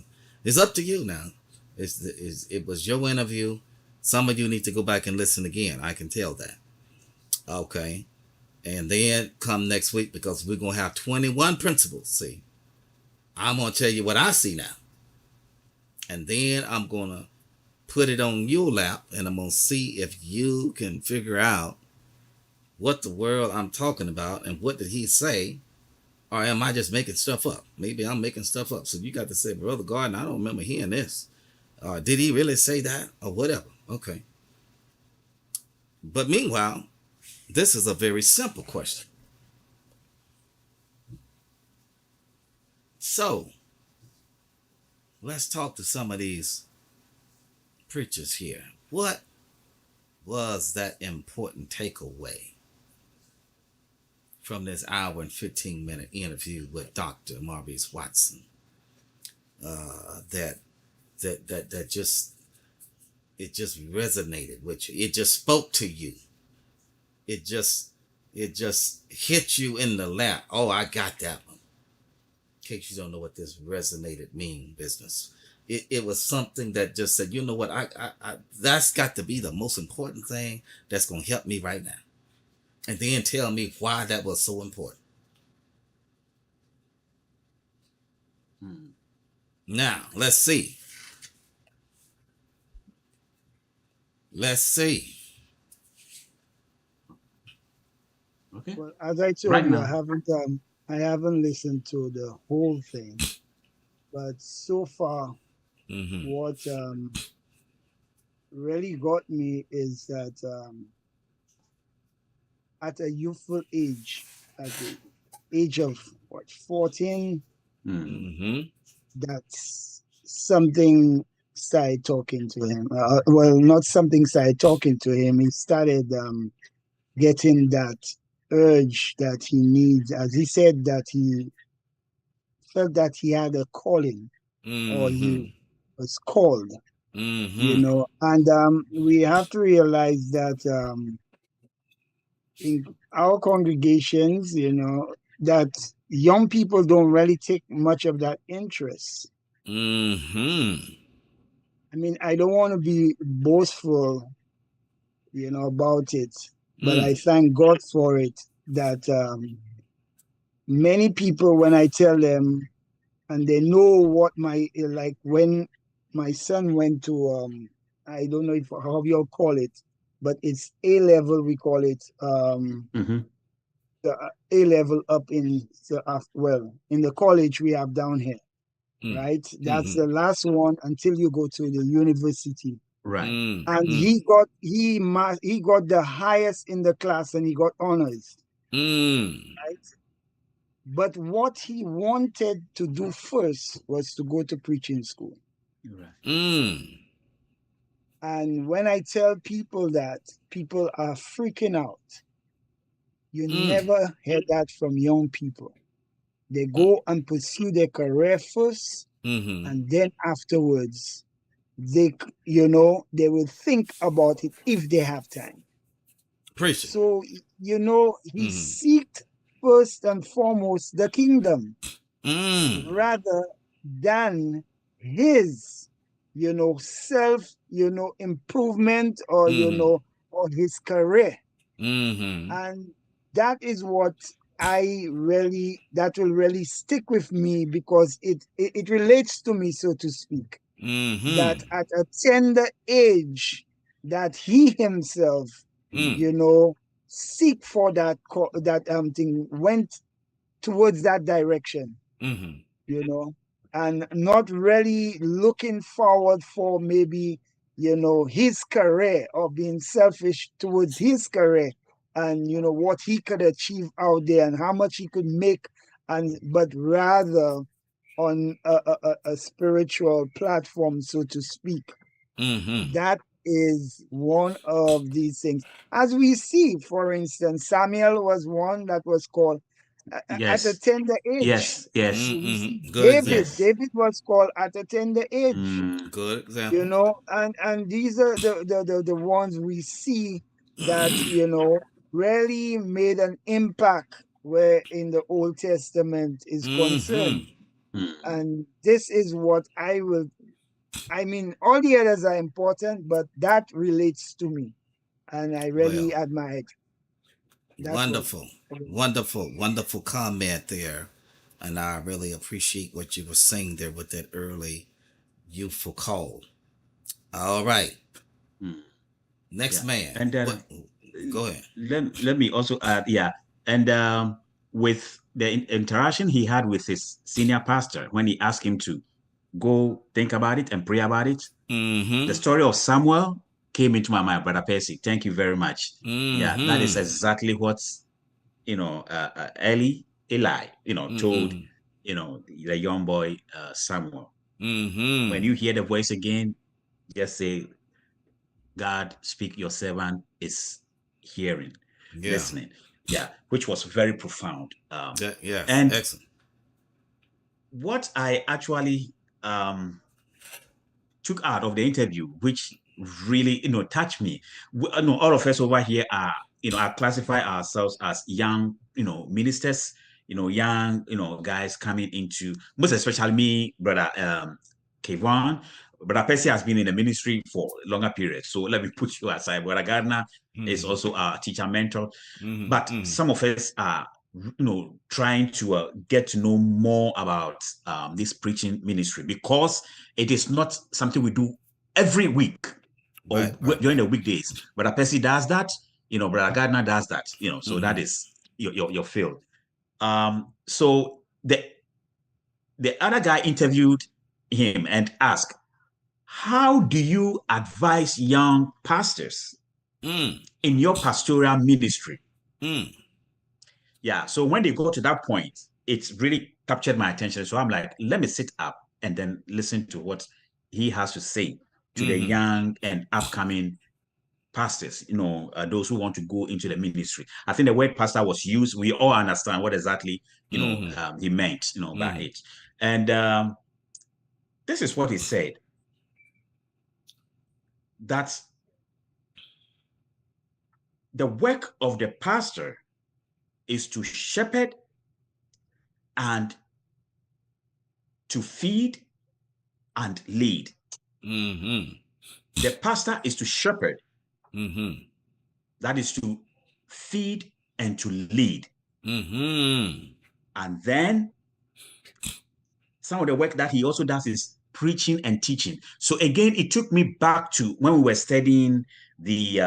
It's up to you now. It was your interview. Some of you need to go back and listen again. I can tell that. Okay? And then come next week, because we're going to have 21 principles. See? I'm going to tell you what I see now. And then I'm going to put it on your lap, and I'm going to see if you can figure out what the world I'm talking about and what did he say, or am I just making stuff up? Maybe I'm making stuff up. So you got to say, Brother Gardner, I don't remember hearing this. Did he really say that, or whatever? Okay. But meanwhile, this is a very simple question. So let's talk to some of these preachers here. What was that important takeaway from this hour and 15-minute interview with Dr. Maurice Watson? That just resonated with you. It just spoke to you. It just hit you in the lap. Oh, I got that one. In case you don't know what this resonated mean, business. It was something that just said, you know what, I that's got to be the most important thing that's going to help me right now. And then tell me why that was so important. Now, let's see. Okay. Well, as I told you, I haven't listened to the whole thing, but so far, what really got me is that at a youthful age, at the age of 14, that something started talking to him. Well, not something started talking to him. He started getting that urge that he needs. As he said, that he felt that he had a calling, or he was called, you know. And we have to realize that in our congregations, you know, that young people don't really take much of that interest. I mean, I don't want to be boastful, you know, about it, but I thank God for it, that many people, when I tell them, and they know what like when my son went to, I don't know if how you call it, but it's A level, we call it, the A level up in in the college we have down here, right? That's the last one until you go to the university. Right. And he got the highest in the class, and he got honors. Right? But what he wanted to do first was to go to preaching school. Right. And when I tell people that, people are freaking out. You never hear that from young people. They go and pursue their career first, and then afterwards, they will think about it if they have time. So, you know, he seeked first and foremost the kingdom, rather than his, you know, self, you know, improvement, or, you know, or his career. And that is what that will really stick with me, because it relates to me, so to speak. That at a tender age, that he himself, you know, seek for that thing, went towards that direction, you know, and not really looking forward for maybe, you know, his career, or being selfish towards his career, and, you know, what he could achieve out there and how much he could make, but rather on a spiritual platform, so to speak. That is one of these things. As we see, for instance, Samuel was one that was called at a Yes. tender age. Yes. Yes. We see Good David. example. Yes. David was called at a tender age. Mm, Good You example. know, and these are the ones we see that, you know, really made an impact where in the Old Testament is concerned. mm. And this is what I mean, all the others are important, but that relates to me. And I really Well, admire it. That's what. wonderful, wonderful, wonderful comment there. And I really appreciate what you were saying there with that early youthful call. All right. Mm. Next Yeah. man. And What? Go ahead. let me also add, yeah. And with the interaction he had with his senior pastor when he asked him to go think about it and pray about it, the Mm-hmm. story of Samuel came into my mind, Brother Percy. Thank you very much. Yeah, that is Mm-hmm. exactly what Eli, told Mm-hmm. the young boy Samuel. When Mm-hmm. you hear the voice again, just say, God, speak, your servant is hearing, Yeah. listening. Yeah, which was very profound. Yes. And Excellent. what I actually took out of the interview, which really, touched me. All of us over here are classify ourselves as young, ministers, young, guys coming into, most especially me, brother Kevon. Brother Percy has been in the ministry for a longer period. So let me put you aside. Brother Gardner is Mm-hmm. also our teacher mentor. But Mm-hmm. some of us are trying to get to know more about this preaching ministry, because it is not something we do every week or Right. Right. during Right. the weekdays. Brother Percy does that, Brother Gardner does that, so that Mm-hmm. is your field. So the other guy interviewed him and asked, how do you advise young pastors Mm. in your pastoral ministry? Mm. Yeah. So when they got to that point, it's really captured my attention. So I'm like, let me sit up and then listen to what he has to say to the Mm-hmm. young and upcoming pastors, those who want to go into the ministry. I think the word pastor was used. We all understand what exactly, Mm-hmm. he meant, by Mm-hmm. it. And this is what he said, that the work of the pastor is to shepherd and to feed and lead. Mm-hmm. The pastor is to shepherd, Mm-hmm. that is to feed and to lead. Mm-hmm. And then some of the work that he also does is preaching and teaching. So again, it took me back to when we were studying the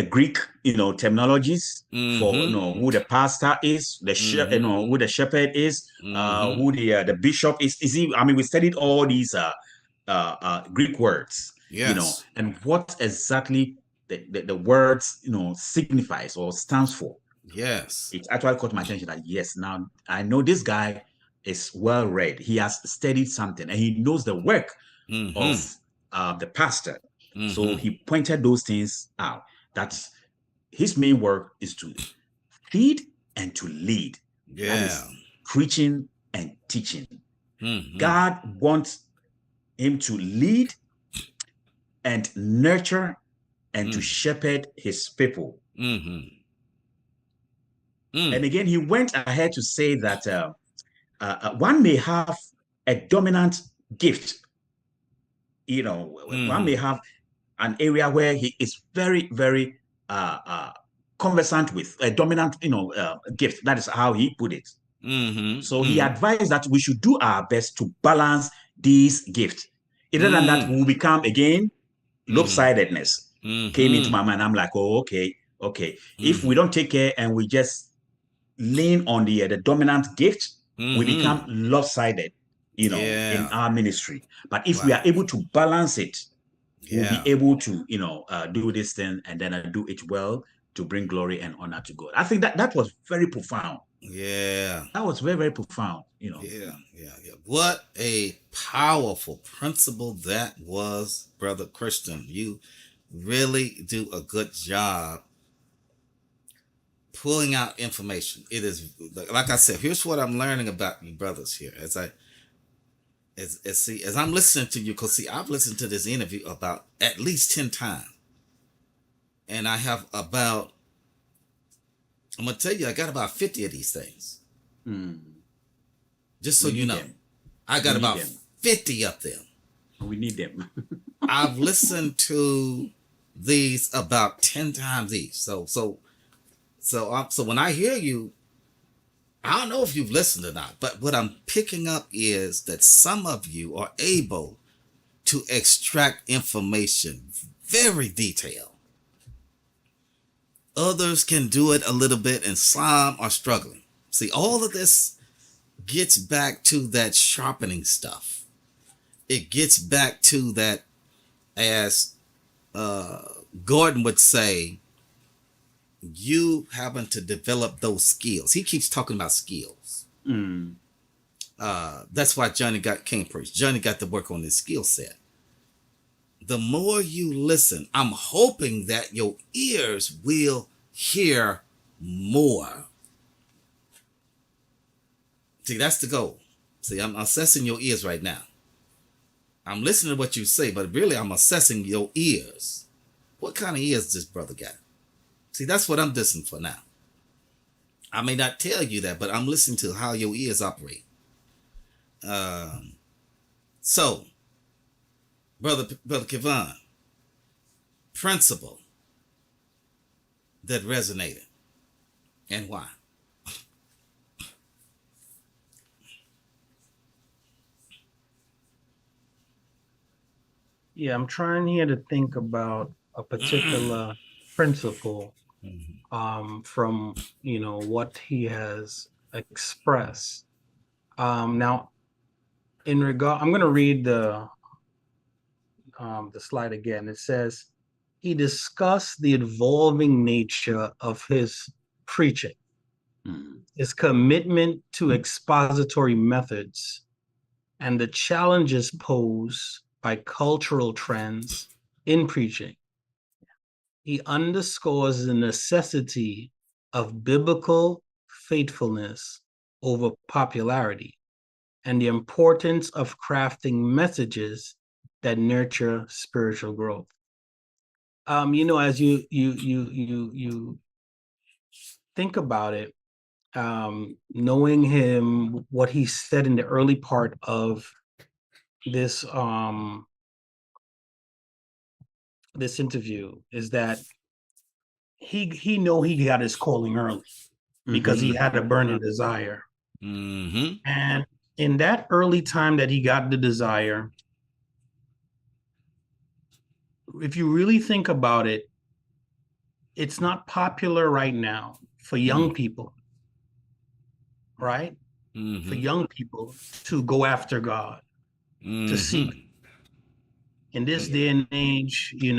Greek, terminologies for Mm-hmm. who the pastor is, Mm-hmm. who the shepherd is, Mm-hmm. who the bishop is. I mean, we studied all these Greek words, Yes. and what exactly the words signifies or stands for. Yes. It actually caught my attention that yes, now I know this guy is well read. He has studied something and he knows the work Mm-hmm. of the pastor. So Mm-hmm. he pointed those things out. That his main work is to feed and to lead. That Yeah. is preaching and teaching. Mm-hmm. God wants him to lead and nurture and to Mm-hmm. shepherd his people. Mm-hmm. And Mm. again, he went ahead to say that one may have a dominant gift. One may Mm-hmm. have an area where he is very, very conversant with a dominant, gift. That is how he put it. So Mm-hmm. he Mm-hmm. advised that we should do our best to balance these gifts. Other than that, we Mm. will become again Mm-hmm. lopsidedness came into Mm-hmm. my mind. I'm like, oh, okay, okay. If we Mm-hmm. don't take care and we just lean on the dominant gift, we become Mm-hmm. lopsided, in Yeah. our ministry. But if we are Wow. able to balance it, we'll be Yeah. able to, do this thing and then do it well to bring glory and honor to God. I think that was very profound. Yeah. That was very, very profound, Yeah. What a powerful principle that was, Brother Christian. You really do a good job pulling out information. It is, like I said, here's what I'm learning about you brothers here. As I'm listening to you, because see, I've listened to this interview about at least 10 times. And I have about, I'm gonna tell you, I got about 50 of these things. Just so you know. Them. I got about 50 of them. We need them. I've listened to these about 10 times each. So when I hear you, I don't know if you've listened or not, but what I'm picking up is that some of you are able to extract information very detailed. Others can do it a little bit, and some are struggling. See, all of this gets back to that sharpening stuff. It gets back to that, as Gordon would say, you having to develop those skills. He keeps talking about skills. That's why Johnny got Cambridge. Johnny got to work on his skill set. The more you listen, I'm hoping that your ears will hear more. See, that's the goal. See, I'm assessing your ears right now. I'm listening to what you say, but really I'm assessing your ears. What kind of ears this brother got? See, that's what I'm listening for now. I may not tell you that, but I'm listening to how your ears operate. So, Brother Kevon, principle that resonated, and why? Yeah, I'm trying here to think about a particular principle from what he has expressed. Now, in regard, I'm going to read the slide again. It says he discussed the evolving nature of his preaching, his commitment to expository methods, and the challenges posed by cultural trends in preaching. He underscores the necessity of biblical faithfulness over popularity and the importance of crafting messages that nurture spiritual growth. As you think about it, knowing him, what he said in the early part of this this interview is that he know he got his calling early because he had a burning desire. And in that early time that he got the desire, if you really think about it, it's not popular right now for young people, right? For young people to go after God, to seek. In this day and age, the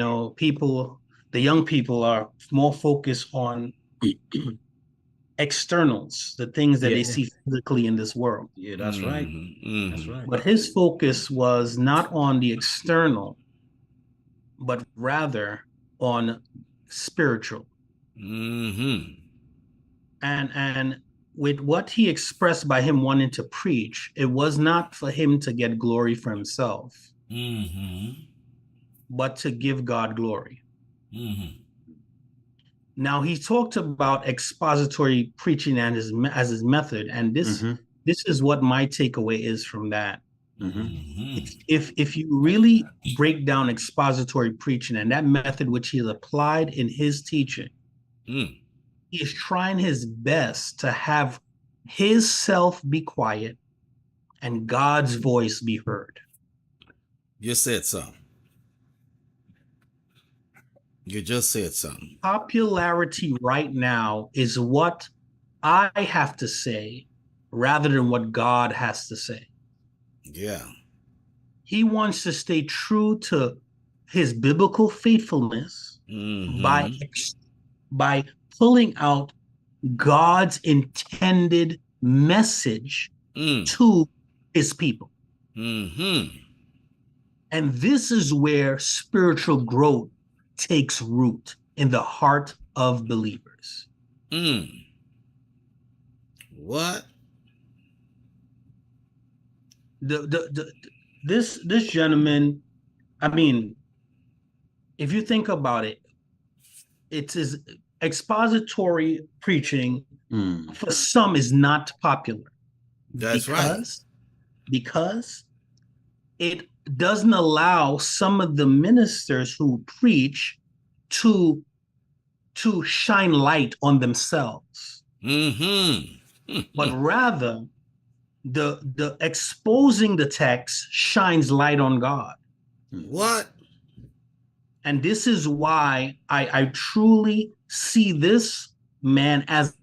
young people are more focused on externals, the things that they see physically in this world. Yeah, that's right. That's right. But his focus was not on the external, but rather on spiritual. And with what he expressed by him wanting to preach, it was not for him to get glory for himself, but to give God glory. Now, he talked about expository preaching and as his method, and this is what my takeaway is from that. If you really break down expository preaching and that method which he has applied in his teaching, he is trying his best to have his self be quiet and God's voice be heard. You said something. You just said something. Popularity right now is what I have to say rather than what God has to say. Yeah. He wants to stay true to his biblical faithfulness by pulling out God's intended message to his people. Mm-hmm. And this is where spiritual growth takes root in the heart of believers. What? This gentleman, I mean, if you think about it, it is expository preaching for some is not popular. That's right. Because it doesn't allow some of the ministers who preach to shine light on themselves. But rather, the exposing the text shines light on God. What? And this is why I truly see this man as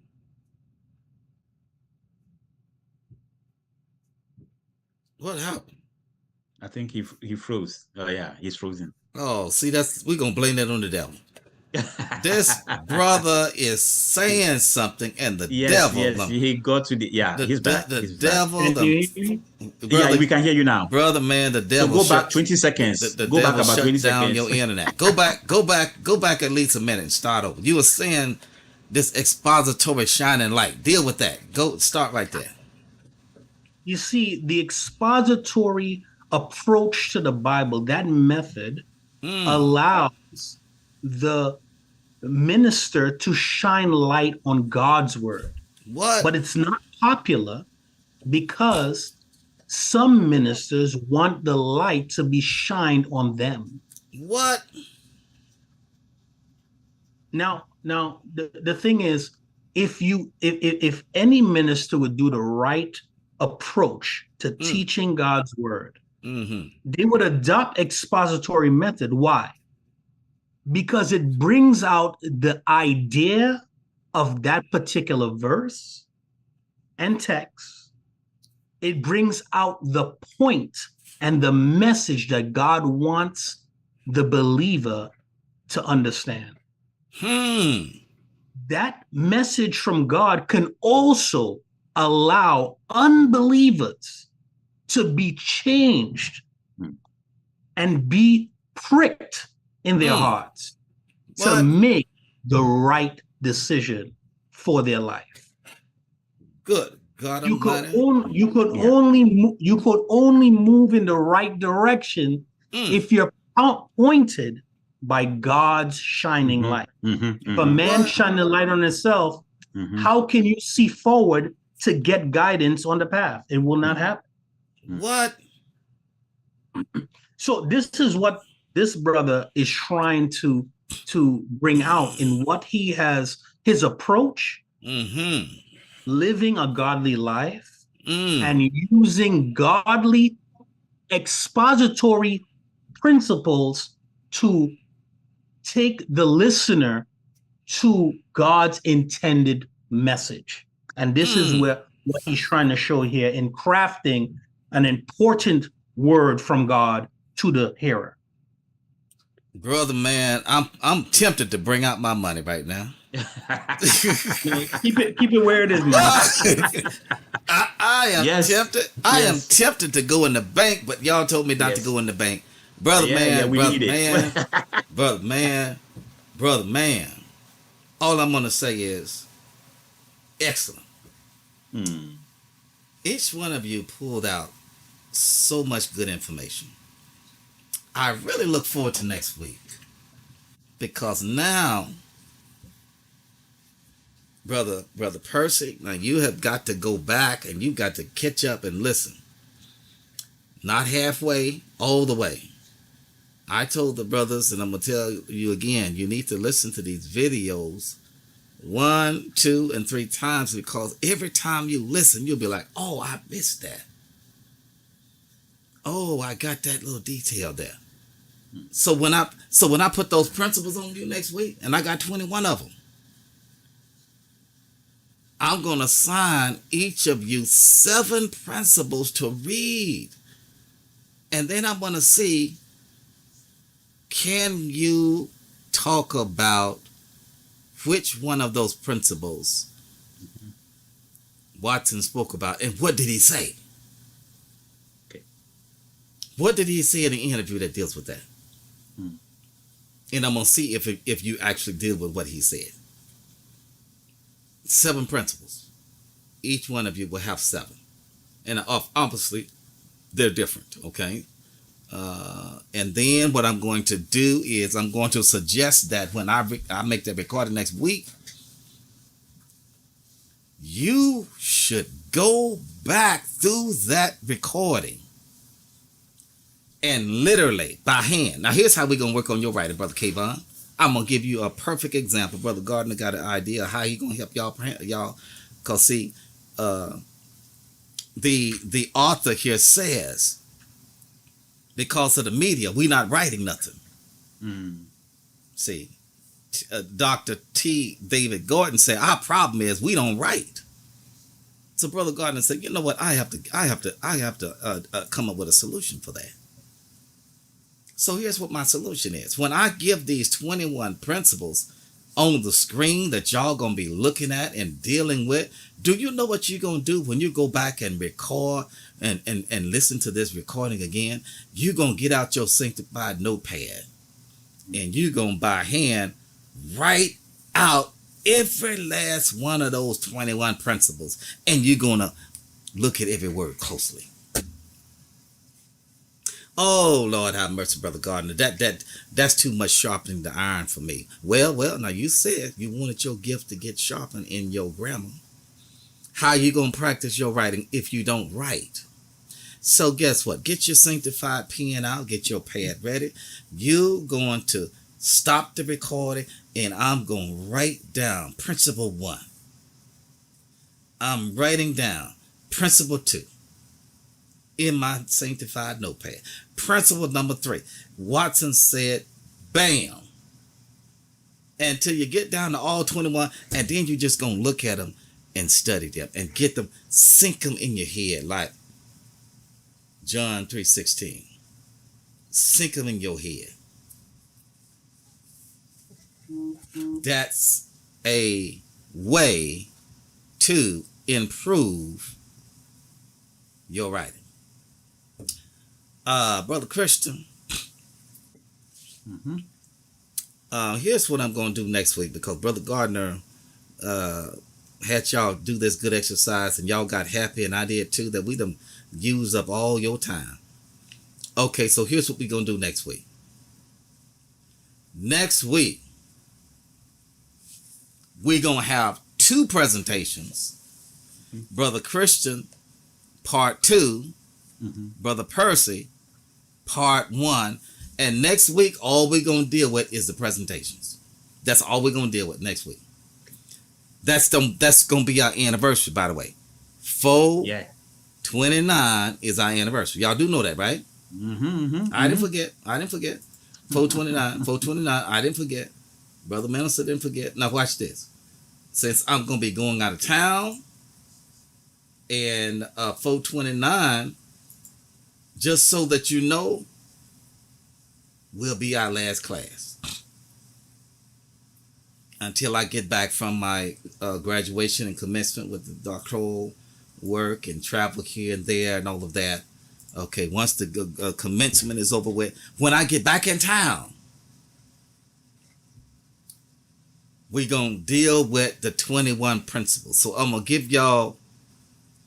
what happened? I think he froze. Oh yeah, he's frozen. Oh, see, we're gonna blame that on the devil. This brother is saying something, and the devil. Yes, he got to he's back. The he's devil. Brother, we can hear you now, brother. Man, the devil. So go back 20 seconds. Go back about 20 seconds. Your internet. Go back at least a minute and start over. You were saying this expository shining light. Deal with that. Go start right there. You see, the expository approach to the Bible, that method allows the minister to shine light on God's word. What? But it's not popular because some ministers want the light to be shined on them. What? Now the thing is, if any minister would do the right approach to teaching God's word, they would adopt expository method. Why? Because it brings out the idea of that particular verse and text. It brings out the point and the message that God wants the believer to understand. That message from God can also allow unbelievers to be changed and be pricked in their hearts to make the right decision for their life. Good God you could Almighty. you could only move in the right direction if you're pointed by God's shining light. If a man shining a light on himself, how can you see forward to get guidance on the path? It will not happen. What? So this is what this brother is trying to bring out in what he has, his approach, living a godly life, and using godly expository principles to take the listener to God's intended message. And this is what he's trying to show here in crafting an important word from God to the hearer. Brother, man, I'm tempted to bring out my money right now. keep it where it is, man. I am tempted. I am tempted to go in the bank, but y'all told me not to go in the bank. Brother, brother man. All I'm gonna say is excellent. Each one of you pulled out so much good information. I really look forward to next week, because now, brother Percy, now you have got to go back and you've got to catch up and listen. Not halfway, all the way. I told the brothers, and I'm going to tell you again, you need to listen to these videos 1, 2, and 3 times, because every time you listen, you'll be like, oh, I missed that. Oh, I got that little detail there. So when I put those principles on you next week, and I got 21 of them, I'm going to assign each of you 7 principles to read. And then I'm going to see, can you talk about which one of those principles Watson spoke about. And what did he say? Okay. What did he say in the interview that deals with that? And I'm going to see if you actually deal with what he said. 7 principles. Each one of you will have 7. And obviously, they're different, okay? And then what I'm going to do is I'm going to suggest that when I make that recording next week, you should go back through that recording and literally by hand. Now, here's how we're going to work on your writing, Brother Kayvon. I'm going to give you a perfect example. Brother Gardner got an idea of how he's going to help y'all. Because, see, the author here says, because of the media, we're not writing nothing. See, Dr. T. David Gordon said, our problem is we don't write. So Brother Gardner said, you know what? I have to come up with a solution for that. So here's what my solution is. When I give these 21 principles on the screen that y'all gonna be looking at and dealing with, do you know what you're gonna do when you go back and record and listen to this recording again? You're gonna get out your sanctified notepad and you're gonna by hand write out every last one of those 21 principles, and you're gonna look at every word closely. Oh, Lord have mercy, Brother Gardner. That's too much sharpening the iron for me. Well, now you said you wanted your gift to get sharpened in your grammar. How you going to practice your writing if you don't write? So guess what? Get your sanctified pen out. Get your pad ready. You're going to stop the recording, and I'm going to write down principle 1. I'm writing down principle 2. In my sanctified notepad. Principle number 3. Watson said, bam. Until you get down to all 21, and then you're just going to look at them and study them and get them, sink them in your head like John 3:16. Sink them in your head. That's a way to improve your writing. Brother Christian, here's what I'm going to do next week, because Brother Gardner had y'all do this good exercise and y'all got happy, and I did too, that we done used up all your time. Okay, so here's what we're going to do next week. Next week, we're going to have 2 presentations. Brother Christian, part 2. Brother Percy, part 1. And next week, all we're going to deal with is the presentations. That's all we're going to deal with next week. That's going to be our anniversary, by the way. 4/29 is our anniversary. Y'all do know that, right? I didn't forget. 4/29. 4/29. I didn't forget. Brother Minister didn't forget. Now watch this. Since I'm going to be going out of town, and 4/29, just so that you know, will be our last class until I get back from my graduation and commencement with the doctoral work and travel here and there and all of that. Okay, once the commencement is over with, when I get back in town, we're going to deal with the 21 principles. So I'm going to give y'all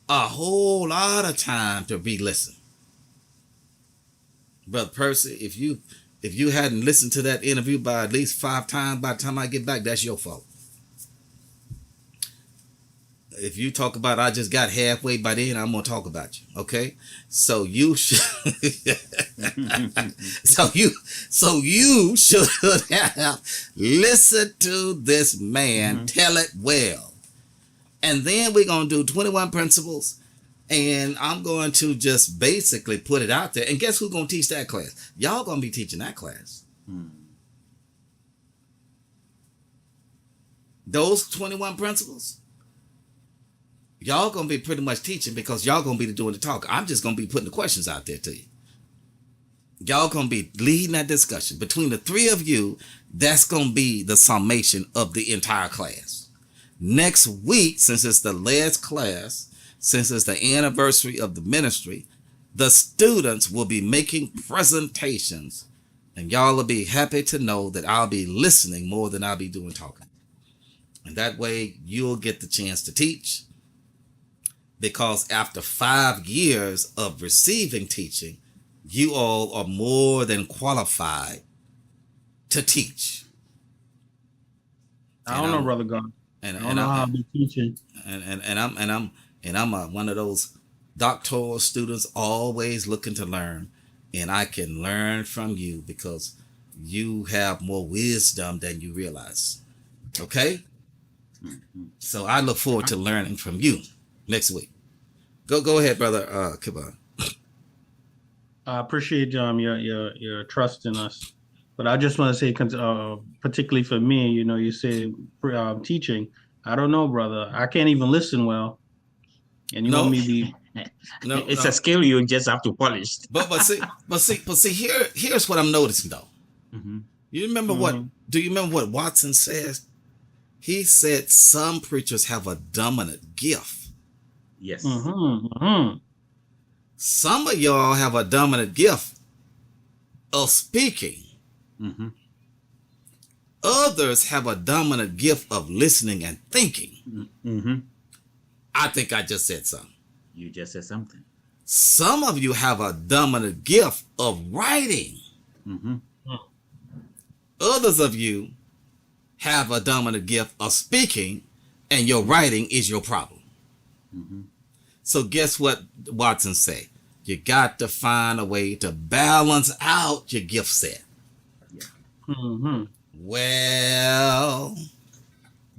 a whole lot of time to re-listen. Brother Percy, if you hadn't listened to that interview by at least 5 times by the time I get back, that's your fault. If you talk about I just got halfway by then, I'm gonna talk about you. Okay, so you should, so you should have listened to this man tell it well, and then we're gonna do 21 principles, and I'm going to just basically put it out there. And guess who's gonna teach that class? Y'all gonna be teaching that class. Those 21 principles. Y'all gonna be pretty much teaching, because y'all gonna be doing the talk. I'm just gonna be putting the questions out there to you. Y'all gonna be leading that discussion between the 3 of you. That's gonna be the summation of the entire class. Next week, since it's the last class, since it's the anniversary of the ministry, the students will be making presentations, and y'all will be happy to know that I'll be listening more than I'll be doing talking. And that way you'll get the chance to teach, because after 5 years of receiving teaching, you all are more than qualified to teach. I don't know, Brother God. I don't know how I'll be teaching. And I'm one of those doctoral students always looking to learn, and I can learn from you because you have more wisdom than you realize. Okay? So I look forward to learning from you next week. Go ahead, Brother Kiban. I appreciate your trust in us, but I just want to say, particularly for me, you say teaching. I don't know, brother. I can't even listen well, and you want me to be. No, it's a skill you just have to polish. But see, here's what I'm noticing though. Mm-hmm. You remember do you remember what Watson says? He said some preachers have a dominant gift. Yes. Mm-hmm. Mm-hmm. Some of y'all have a dominant gift of speaking. Mm-hmm. Others have a dominant gift of listening and thinking. Mm-hmm. I think I just said something. You just said something. Some of you have a dominant gift of writing. Mm-hmm. Others of you have a dominant gift of speaking, and your writing is your problem. Mm-hmm. So guess what Watson say? You got to find a way to balance out your gift set. Yeah. Mm-hmm. Well,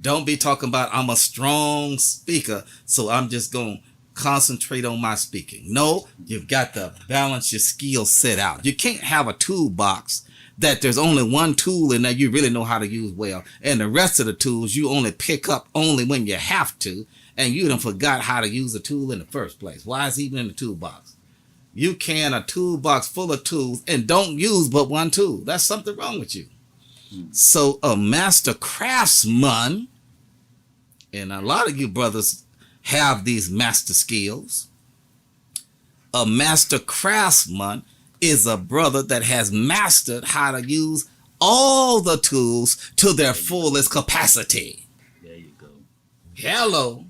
don't be talking about I'm a strong speaker, so I'm just going to concentrate on my speaking. No, you've got to balance your skill set out. You can't have a toolbox that there's only one tool in there you really know how to use well, and the rest of the tools you only pick up only when you have to, and you done forgot how to use the tool in the first place. Why is it even in the toolbox? You can a toolbox full of tools and don't use but one tool. That's something wrong with you. So a master craftsman, and a lot of you brothers have these master skills. A master craftsman is a brother that has mastered how to use all the tools to their fullest capacity. There you go. Hello.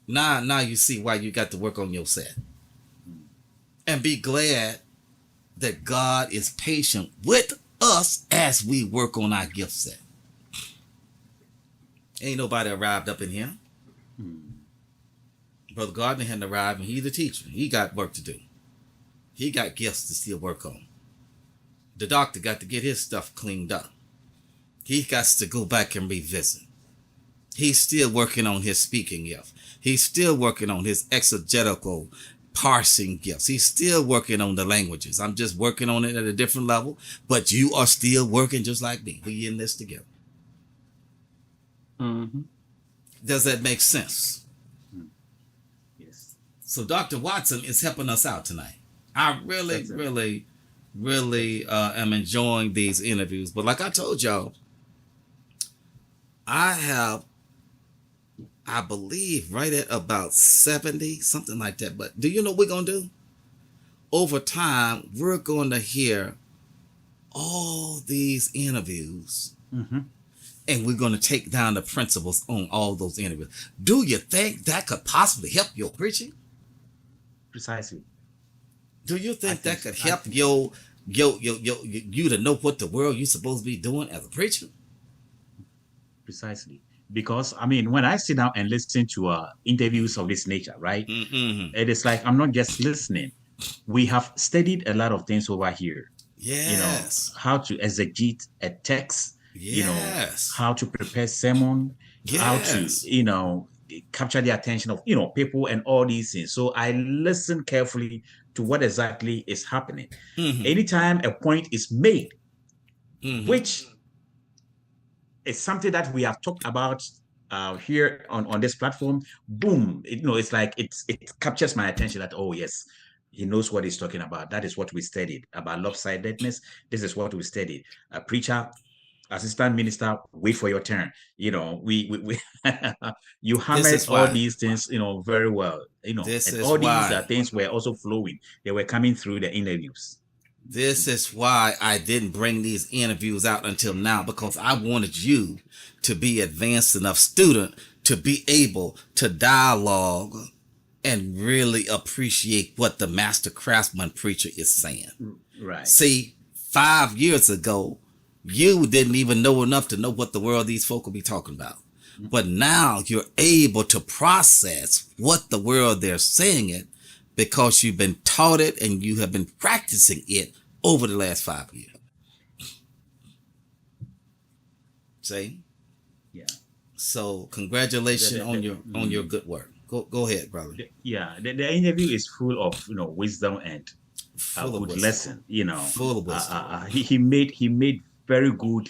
Now you see why you got to work on your set. And be glad that God is patient with us as we work on our gift set. Ain't nobody arrived up in here. Brother Gardner hadn't arrived, and he's the teacher. He got work to do. He got gifts to still work on. The doctor got to get his stuff cleaned up. He got to go back and revisit. He's still working on his speaking gift. He's still working on his exegetical parsing gifts. He's still working on the languages. I'm just working on it at a different level, but you are still working just like me. We in this together. Mm-hmm. Does that make sense? Yes. So Dr. Watson is helping us out tonight. I really am enjoying these interviews. But like I told y'all, I believe right at about 70, something like that. But do you know what we're going to do? Over time, we're going to hear all these interviews. Mm-hmm. And we're going to take down the principles on all those interviews. Do you think that could possibly help your preaching? Precisely. Do you think that could help you to know what the world you're supposed to be doing as a preacher? Precisely. Because, I mean, when I sit down and listen to interviews of this nature, right, it is like I'm not just listening. We have studied a lot of things over here. Yes. You know, how to exegete a text. Yes. You know, how to prepare sermon. Yes. How to, capture the attention of, people and all these things. So I listen carefully to what exactly is happening. Mm-hmm. Anytime a point is made, mm-hmm. which is something that we have talked about here on this platform, boom, it's like it captures my attention that, oh yes, he knows what he's talking about. That is what we studied about lopsidedness. This is what we studied. A preacher assistant minister, wait for your turn. We you This hammered is all why. these things, very well, This and is all these why. things were also flowing. They were coming through the interviews. This is why I didn't bring these interviews out until now, because I wanted you to be advanced enough student to be able to dialogue and really appreciate what the master craftsman preacher is saying. Right. See, 5 years ago, you didn't even know enough to know what the world these folk will be talking about. But now you're able to process what the world they're saying it, because you've been taught it and you have been practicing it over the last 5 years. See? Yeah. So congratulations on your good work. Go ahead, brother. The interview is full of wisdom and Full of good wisdom. lesson. Full of wisdom. He made very good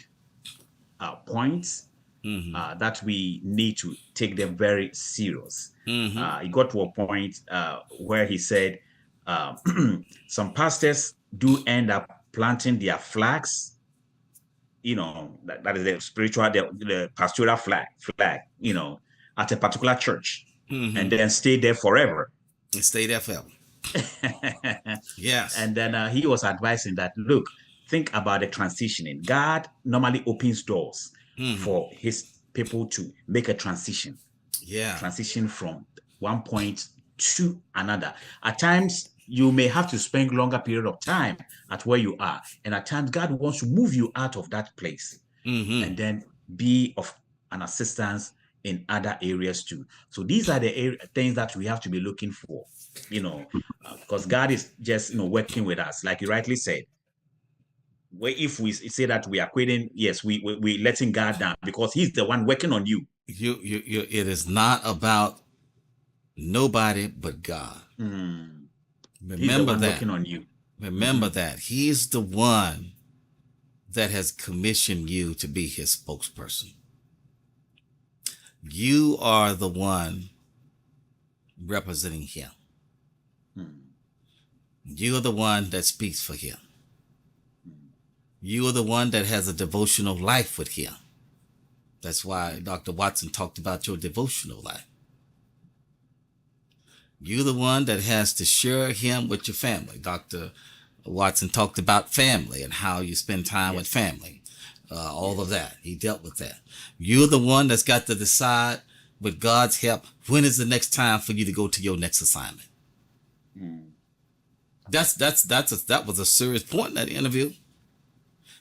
points that we need to take them very serious. He got to a point where he said some pastors do end up planting their flags, that is the spiritual, the pastoral flag, at a particular church, and then stay there forever. And stay there forever. Yes. And then he was advising that, look, think about the transitioning. God normally opens doors for his people to make a transition. Yeah. Transition from one point to another. At times, you may have to spend longer period of time at where you are. And at times, God wants to move you out of that place and then be of an assistance in other areas too. So these are the things that we have to be looking for, because God is just, working with us. Like you rightly said, if we say that we are quitting, yes, we letting God down, because he's the one working on you. It is not about nobody but God. Remember that. Working on you. Remember that he's the one that has commissioned you to be his spokesperson. You are the one representing him. You are the one that speaks for him. You are the one that has a devotional life with him. That's why Dr. Watson talked about your devotional life. You're the one that has to share him with your family. Dr. Watson talked about family and how you spend time with family. All of that. He dealt with that. You're the one that's got to decide, with God's help, when is the next time for you to go to your next assignment. That was a serious point in that interview.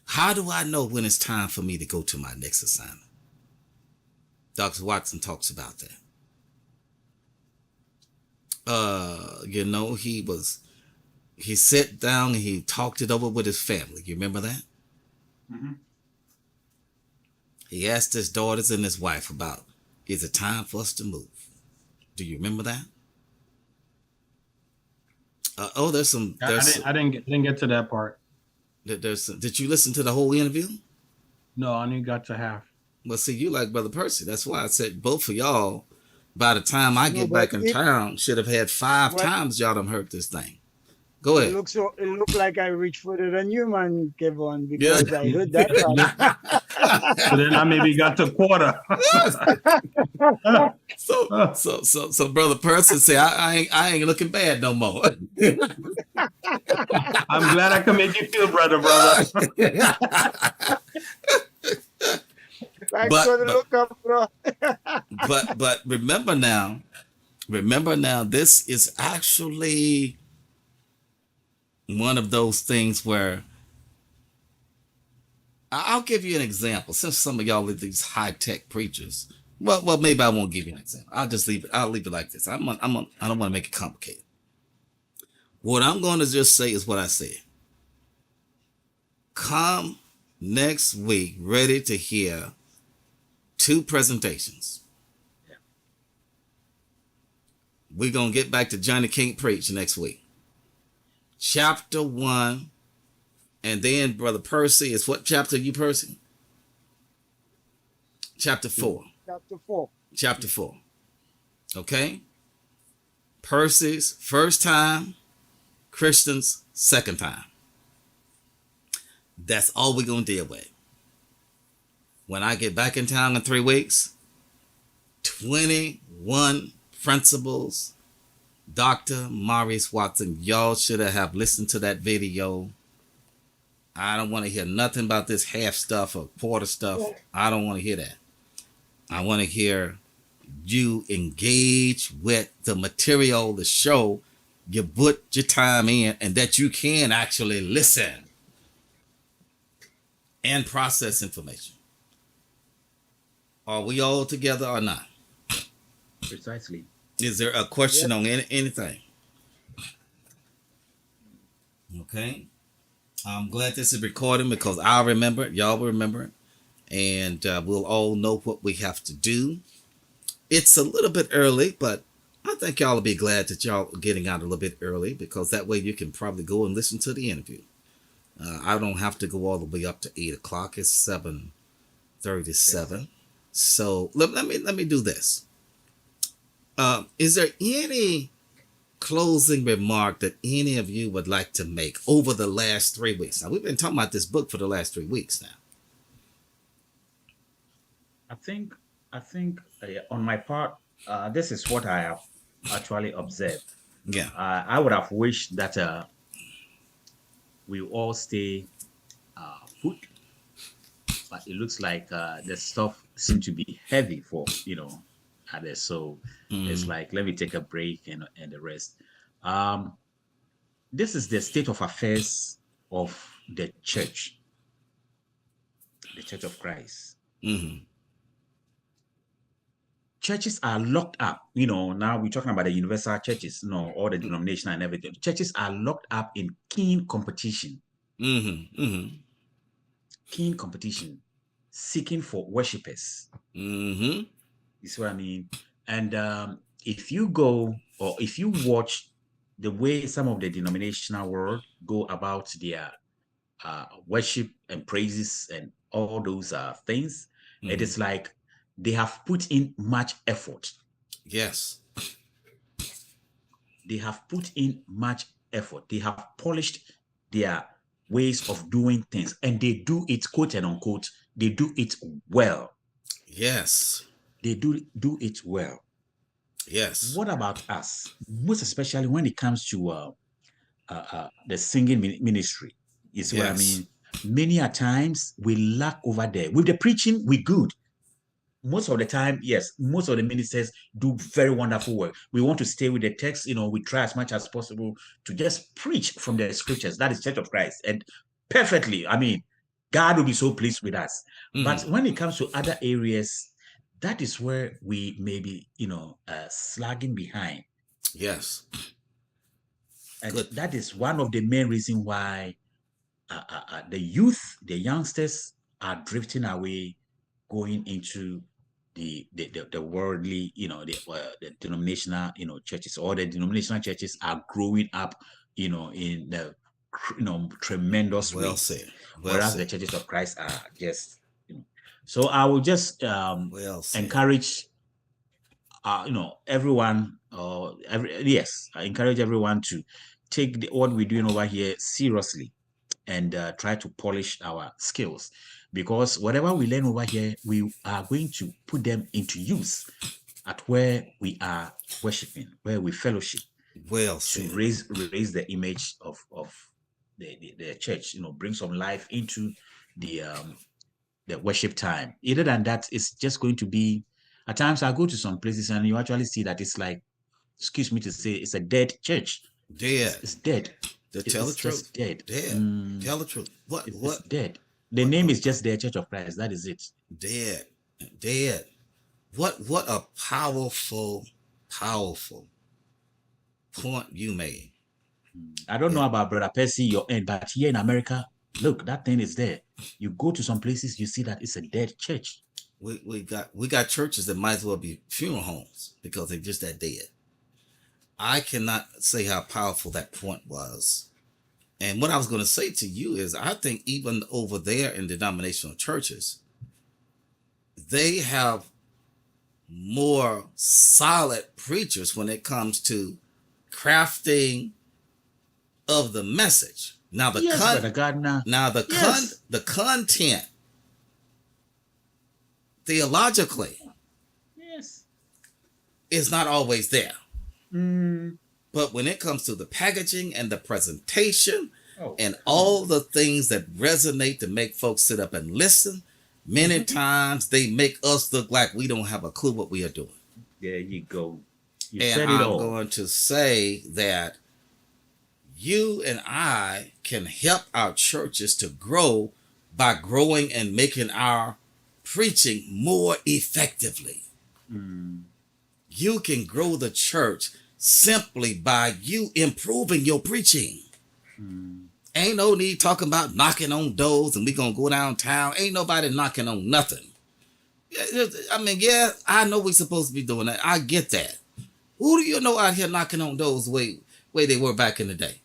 How do I know when it's time for me to go to my next assignment? Dr. Watson talks about that. He sat down and he talked it over with his family. You remember that? He asked his daughters and his wife about, is it time for us to move? Do you remember that? I didn't get to that part. Did you listen to the whole interview? No, I only got to half. Well, see, you like Brother Percy. That's why I said both of y'all, by the time I get back in town, should have had 5 times y'all done heard this thing. Go ahead. It looked like I reached further than you, man, Kevin, because I heard that part. So then I maybe got to quarter. So Brother Percy say, I ain't looking bad no more. I'm glad I can make you feel brother. But remember now, this is actually one of those things where I'll give you an example. Since some of y'all are these high-tech preachers, well, maybe I won't give you an example. I'll just leave it. I'll leave it like this. I don't want to make it complicated. What I'm going to just say is what I said. Come next week ready to hear 2 presentations. We're going to get back to Johnny King Preach next week. Chapter 1, and then Brother Percy is what chapter you, Percy? Chapter 4. Chapter 4. Okay? Percy's first time, Christian's second time. That's all we're going to deal with. when I get back in town in 3 weeks, 21 principles. Dr. Maurice Watson, y'all should have listened to that video. I don't want to hear nothing about this half stuff or quarter stuff. I don't want to hear that. I want to hear you engage with the material, the show, you put your time in, and that you can actually listen and process information. Are we all together or not? Precisely. Is there a question on anything? Okay. I'm glad this is recording because I'll remember it. Y'all will remember it. And we'll all know what we have to do. It's a little bit early, but I think y'all will be glad that y'all are getting out a little bit early because that way you can probably go and listen to the interview. I don't have to go all the way up to 8 o'clock. It's 7:37. So let me do this. Is there any closing remark that any of you would like to make over the last 3 weeks? Now, we've been talking about this book for the last 3 weeks now. I think on my part, this is what I have actually observed. Yeah. I would have wished that we all stay put, but it looks like the stuff seems to be heavy for others. So it's like, let me take a break and the rest. This is the state of affairs of the Church of Christ. Churches are locked up. Now we're talking about the universal churches, all the denominational and everything. Churches are locked up in keen competition. Keen competition, seeking for worshippers. You see what I mean? And if you go or if you watch the way some of the denominational world go about their worship and praises and all those things, it is like they have put in much effort. Yes. They have put in much effort. They have polished their ways of doing things, and they do it, quote and unquote, they do it well. Yes. They do it well. Yes. What about us? Most especially when it comes to the singing ministry. You see what I mean? Many a times we lack over there. With the preaching, we good. Most of the time, yes, most of the ministers do very wonderful work. We want to stay with the text, we try as much as possible to just preach from the scriptures. That is Church of Christ. And perfectly, I mean, God will be so pleased with us. But when it comes to other areas, that is where we may be, slagging behind. Yes. And that is one of the main reasons why the youth, the youngsters are drifting away, going into the worldly, the denominational, churches. Or the denominational churches are growing up, in the, tremendous Well ways. said. Whereas the churches of Christ are just, So I will just encourage, everyone. I encourage everyone to take what we're doing over here seriously and try to polish our skills, because whatever we learn over here, we are going to put them into use at where we are worshiping, where we fellowship, to raise the image of the church, bring some life into the worship time. Other than that, it's just going to be, at times I go to some places and you actually see that it's like, excuse me to say, it's a dead church. Dead. It's dead. Tell the truth. Just dead. Dead. Tell the truth. It's dead. The name is just the Church of Christ. That is it. Dead. What a powerful point you made. I don't know about Brother Percy, your end, but here in America, look, that thing is there. You go to some places, you see that it's a dead church. We got churches that might as well be funeral homes because they're just that dead. I cannot say how powerful that point was. And what I was going to say to you is, I think even over there in denominational churches, they have more solid preachers when it comes to crafting of the message. Now the Brother Gardner. Now the content theologically, Yes. it's not always there. Mm. But when it comes to the packaging and the presentation and Come all on. the things that resonate to make folks sit up and listen, many times they make us look like we don't have a clue what we are doing. There you go. You And said it I'm all. going to say that you and I can help our churches to grow by growing and making our preaching more effectively. Mm. You can grow the church simply by you improving your preaching. Mm. Ain't no need talking about knocking on doors and we gonna go downtown. Ain't nobody knocking on nothing. I mean, yeah, I know we're supposed to be doing that. I get that. Who do you know out here knocking on doors way they were back in the day?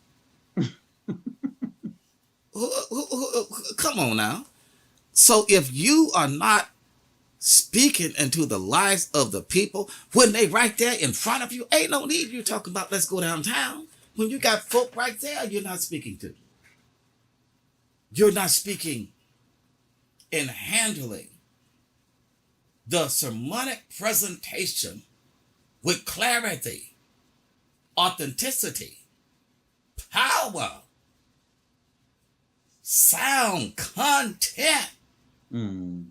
Come on now. So if you are not speaking into the lives of the people when they right there in front of you, ain't no need you talking about let's go downtown. When you got folk right there, you're not speaking to. You're not speaking and handling the sermonic presentation with clarity, authenticity, power, sound content, Mm.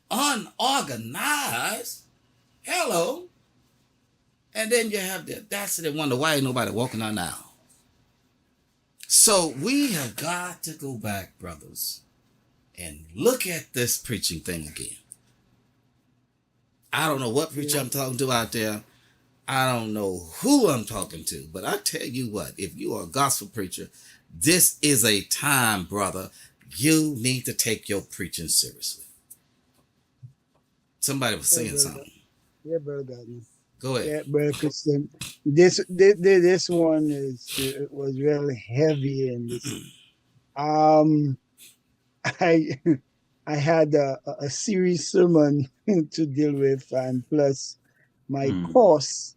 unorganized. Hello. And then you have the audacity to wonder why ain't nobody walking on now. So we have got to go back, brothers, and look at this preaching thing again. I don't know what preacher I'm talking to out there. I don't know who I'm talking to, but I tell you what, if you are a gospel preacher, this is a time, brother, you need to take your preaching seriously. Somebody was saying something. Yeah, Brother Gardner. Go ahead. Yeah, Brother Christian. This one was really heavy, and this I I had a series sermon to deal with, and plus my course,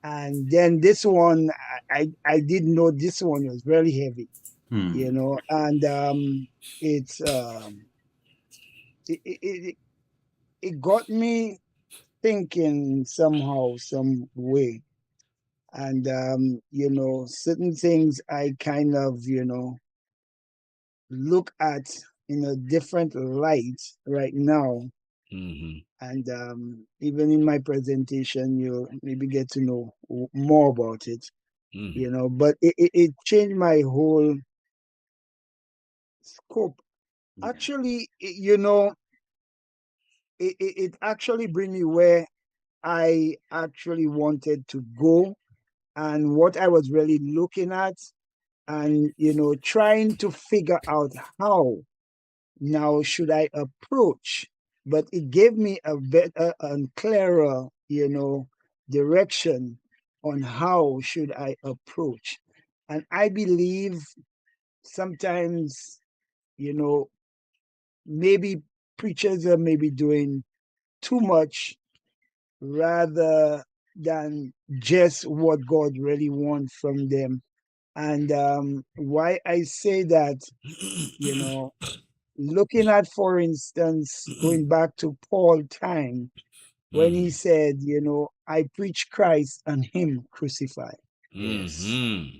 and then this one I didn't know this one was very heavy, you know, and it's it it got me thinking somehow, some way. And you know, certain things I kind of, you know, look at in a different light right now. Mm-hmm. And even in my presentation, you'll maybe get to know more about it, Mm-hmm. you know, but it changed my whole scope. Yeah. Actually, you know, it actually bring me where I actually wanted to go and what I was really looking at, and you know, trying to figure out how now should I approach. But it gave me a better and clearer, you know, direction on how should I approach. And I believe sometimes, you know, maybe preachers are maybe doing too much rather than just what God really wants from them. And why I say that, you know, looking at, for instance, going back to Paul time, when he said, you know, I preach Christ and him crucified. Yes. Mm-hmm.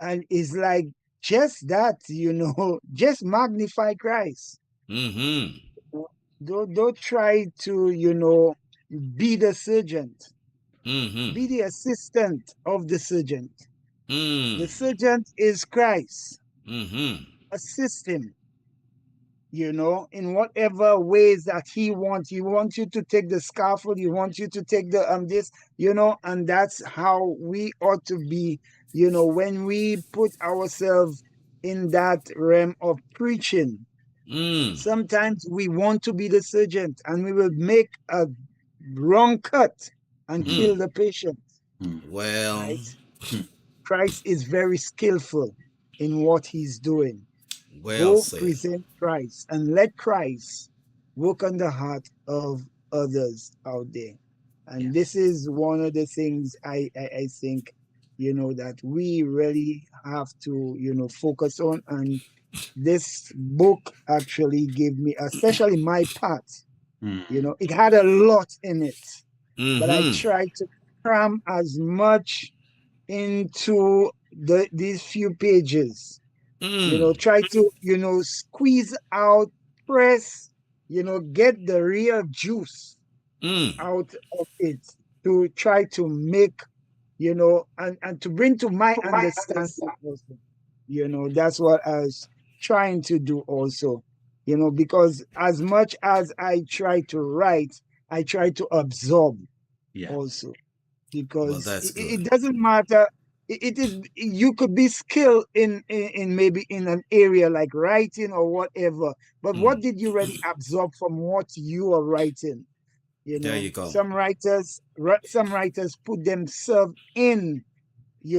And it's like just that, you know, just magnify Christ. Mm-hmm. Don't try to, you know, be the surgeon. Mm-hmm. Be the assistant of the surgeon. The Mm. surgeon is Christ. Mm-hmm. Assist him, you know, in whatever ways that he wants. He wants you to take the scaffold, he wants you to take the this, you know, and that's how we ought to be, you know, when we put ourselves in that realm of preaching. Mm. Sometimes we want to be the surgeon and we will make a wrong cut and kill Mm. the patient, Well, right? Christ is very skillful in what he's doing. well Go said. present Christ and let Christ work on the heart of others out there. And this is one of the things I think, you know, that we really have to, you know, focus on. And this book actually gave me, especially my part, Mm. it had a lot in it, but I Mm-hmm. tried to cram as much into these few pages. Mm. Try to, squeeze out, press, get the real juice Mm. out of it to try to make, and to bring to my understanding also. That's what I was trying to do also, because as much as I try to write, I try to absorb Yeah. also, Well, because that's it good. doesn't matter. It is, you could be skilled in maybe in an area like writing or whatever, but what Mm. did you really absorb from what you are writing? There you go. Some writers put themselves in, the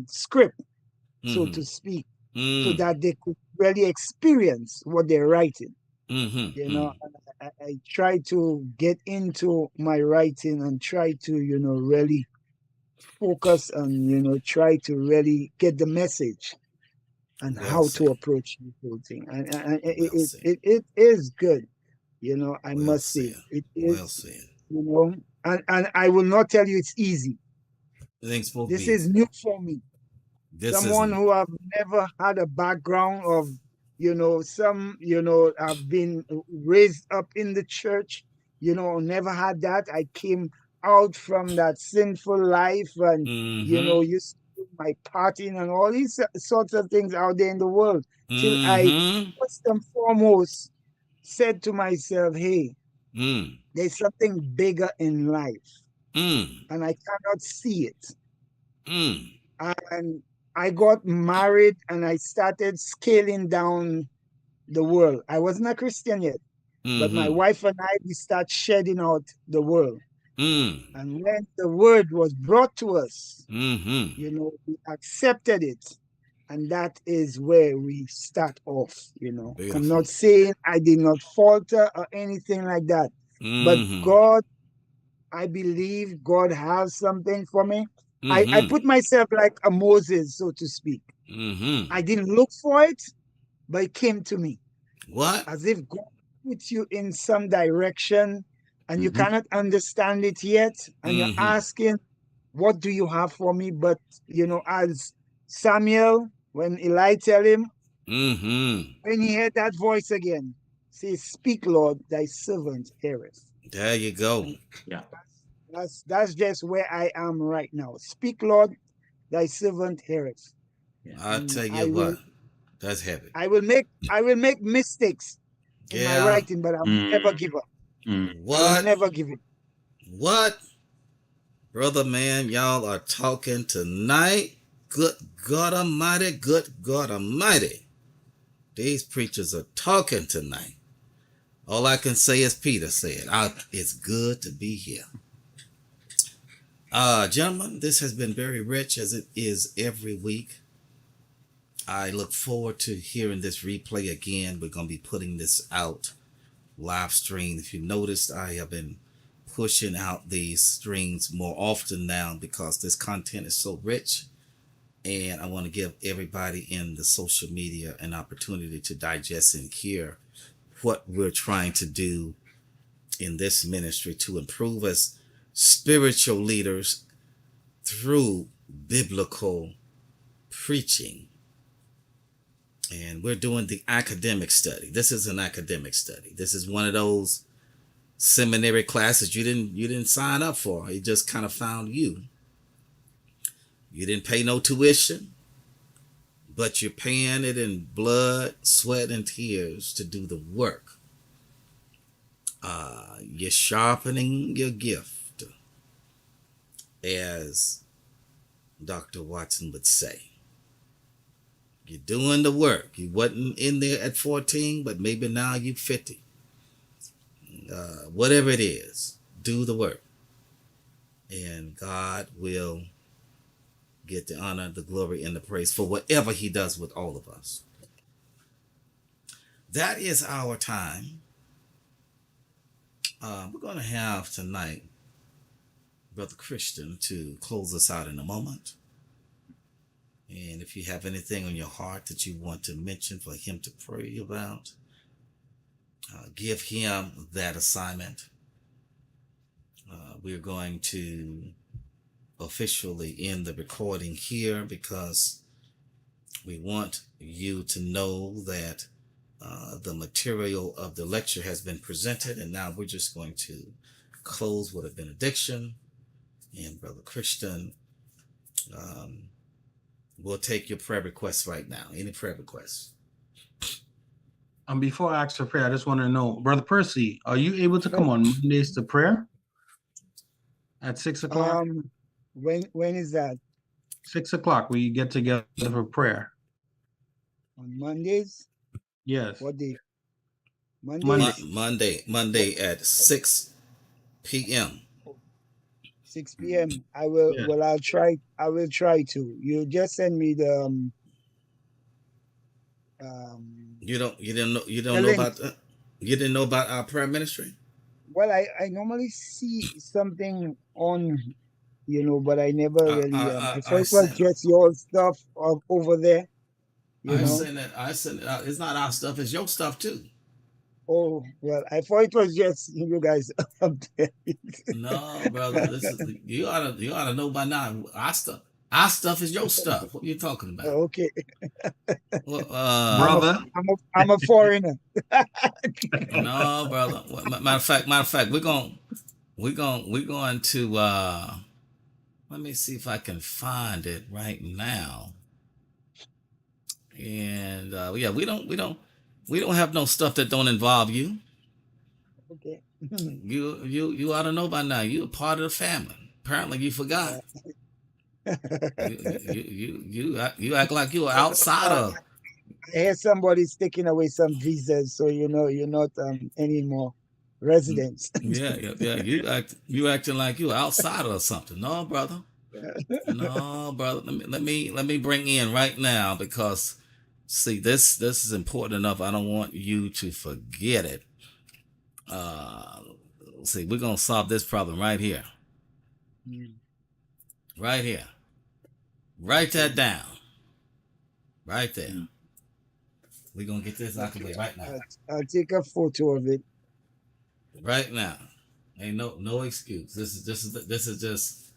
script, so Mm-hmm. to speak, so Mm. that they could really experience what they're writing. Mm-hmm. Mm. And I try to get into my writing and try to, really focus and, try to really get the message and Well how to said. approach the whole thing. And Well said. it is good, I Well must say. said. It Well is, said. and I will not tell you it's easy. It ain't supposed to be This is easy. new for me. This Someone isn't. who have never had a background of, some, have been raised up in the church, never had that. I came out from that sinful life, and, Mm-hmm. used to do my partying and all these sorts of things out there in the world, till I, Mm-hmm. first and foremost, said to myself, hey, Mm. there's something bigger in life, Mm. and I cannot see it. Mm. And I got married and I started scaling down the world. I wasn't a Christian yet, but my Mm-hmm. wife and I, we start shedding out the world. Mm. And when the word was brought to us, Mm-hmm. we accepted it. And that is where we start off. I'm Beautiful. not saying I did not falter or anything like that, but Mm-hmm. God, I believe God has something for me. I Mm-hmm. put myself like a Moses, so to speak. Mm-hmm. I didn't look for it, but it came to me, What? as if God puts you in some direction and you Mm-hmm. cannot understand it yet. And you're Mm-hmm. asking, what do you have for me? But, as Samuel, when Eli tell him, Mm-hmm. when he heard that voice again, say, speak, Lord, thy servant heareth. There you go. And Yeah. that's just where I am right now. Speak, Lord, thy servant heareth. Yeah. I And tell you what, that's heavy. I will make mistakes in my Yeah. writing, but I will never Mm. give up. Mm. I will What? never give it. What? Brother man, y'all are talking tonight. Good God Almighty, good God Almighty. These preachers are talking tonight. All I can say is Peter said, it's good to be here. Gentlemen, this has been very rich as it is every week. I look forward to hearing this replay again. We're going to be putting this out live stream. If you noticed, I have been pushing out these streams more often now because this content is so rich, and I want to give everybody in the social media an opportunity to digest and hear what we're trying to do in this ministry to improve as spiritual leaders through biblical preaching. And we're doing the academic study. This is an academic study. This is one of those seminary classes you didn't sign up for. It just kind of found you. You didn't pay no tuition, but you're paying it in blood, sweat, and tears to do the work. You're sharpening your gift, as Dr. Watson would say. You're doing the work. You wasn't in there at 14, but maybe now you're 50. Whatever it is, do the work. And God will get the honor, the glory, and the praise for whatever he does with all of us. That is our time. We're going to have tonight Brother Christian to close us out in a moment. And if you have anything on your heart that you want to mention for him to pray about, give him that assignment. We're going to officially end the recording here because we want you to know that the material of the lecture has been presented, and now we're just going to close with a benediction. And Brother Christian, we'll take your prayer requests right now. Any prayer requests? Before I ask for prayer, I just want to know, Brother Percy, are you able to come on Mondays to prayer at 6 o'clock? When is that? 6 o'clock. We get together for prayer on Mondays. Yes. What day? Monday at 6 p.m. 6 p.m. I will. Yeah. Well, I'll try. I will try to. You just send me the. You didn't know about our prayer ministry? Well, I normally see something on, but I never really. I thought it was just your stuff over there. I sent it. It's not our stuff. It's your stuff too. Oh well, I thought it was just you guys up there. No, brother. You ought to know by now. Our stuff is your stuff. What are you talking about? Okay. Well, brother, I'm a foreigner. No, brother. Matter of fact, we're going to let me see if I can find it right now. And yeah, we don't have no stuff that don't involve you. Okay. You ought to know by now. You're a part of the family. Apparently, you forgot. You act like you're outsider. I hear somebody's taking away some visas, so you're not anymore residents. Yeah. You acting like you're outsider or something. No, brother. No, brother. Let me bring in right now, because see, this is important enough. I don't want you to forget it. See, we're gonna solve this problem right here. Right here. Write that down. Right there. We're gonna get this out of the way right now. I'll take a photo of it. Right now. Ain't no excuse. This is just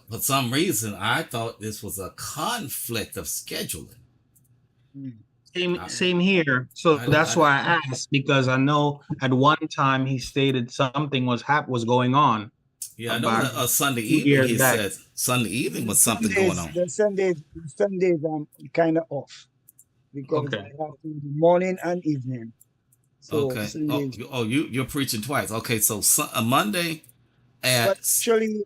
for some reason I thought this was a conflict of scheduling. Same here. So that's why I asked, because I know at one time he stated something was going on. Yeah, I know a Sunday evening he said Sunday evening was something going on. The Sundays I'm kind of off because I have to do morning and evening. So okay. You're preaching twice. Okay, so a Monday but actually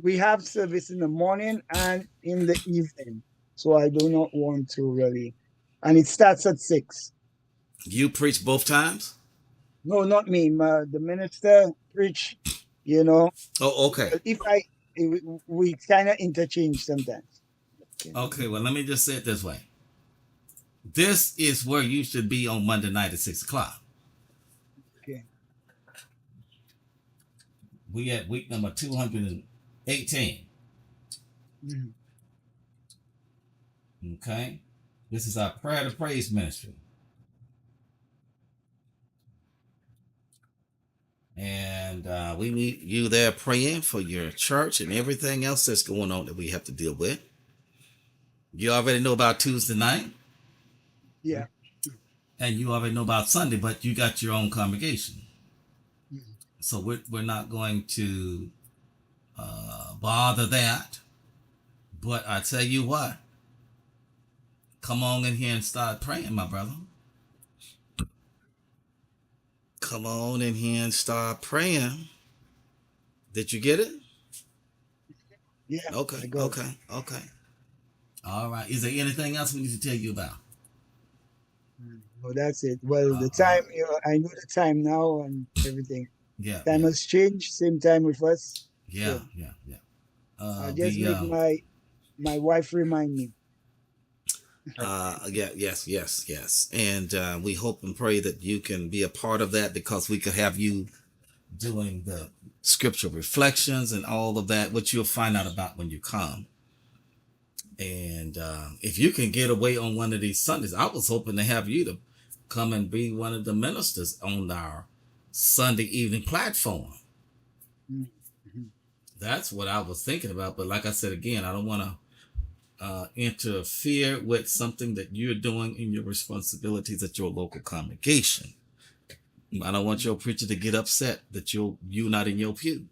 we have service in the morning and in the evening. So I do not want to really. And it starts at 6. You preach both times? No, not me. The minister preach, Oh, okay. We kind of interchange sometimes. Okay, well, let me just say it this way. This is where you should be on Monday night at 6 o'clock. Okay. We at week number 218. Okay. This is our prayer to praise ministry. And we need you there praying for your church and everything else that's going on that we have to deal with. You already know about Tuesday night. Yeah. And you already know about Sunday, but you got your own congregation. So we're not going to bother that. But I tell you what, come on in here and start praying, my brother. Come on in here and start praying. Did you get it? Yeah. Okay. All right. Is there anything else we need to tell you about? No, that's it. Well, the time, I know the time now and everything. Yeah. Time has changed. Same time with us. Yeah. I just make my wife remind me. Yes. And we hope and pray that you can be a part of that, because we could have you doing the scripture reflections and all of that, which you'll find out about when you come. And if you can get away on one of these Sundays, I was hoping to have you to come and be one of the ministers on our Sunday evening platform. Mm-hmm. That's what I was thinking about. But like I said, again, I don't want to interfere with something that you're doing in your responsibilities at your local congregation. I don't want your preacher to get upset that you're not in your pew.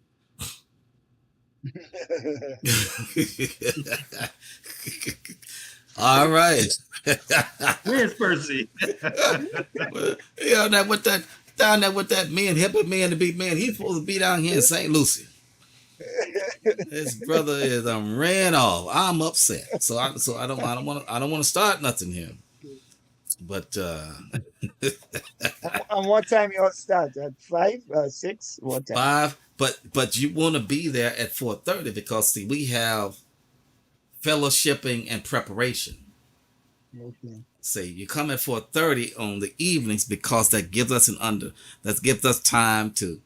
All right. Where's Percy? Yeah, down there with that man, helping man to be man. He's supposed to be down here in St. Lucie. His brother is ran off. I'm upset. So I don't want to start nothing here. But and what time you all start? At 5, 6? What time? 5. But you want to be there at 4:30 because see we have fellowshipping and preparation. Okay. Say you come at 4:30 on the evenings because that gives us time to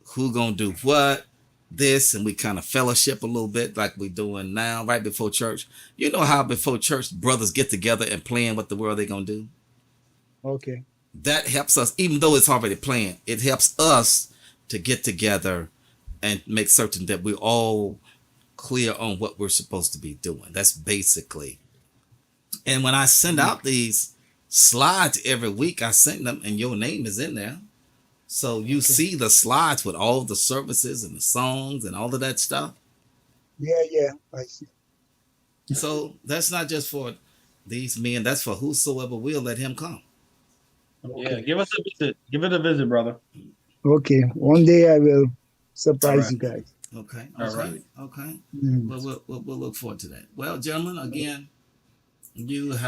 who gonna do what, this, and we kind of fellowship a little bit like we're doing now right before church. You know how before church brothers get together and plan what the world they're gonna do. Okay. That helps us, even though it's already planned. It helps us to get together and make certain that we're all clear on what we're supposed to be doing. That's basically. And when I send out these slides every week, I send them and your name is in there. So you see the slides with all the services and the songs and all of that stuff. Yeah, I see. So that's not just for these men, that's for whosoever will let him come. Okay. Yeah, give us a visit. Give it a visit, brother. Okay. One day I will surprise you guys. Okay. All right. Okay. Mm. We'll look forward to that. Well, gentlemen, again, you have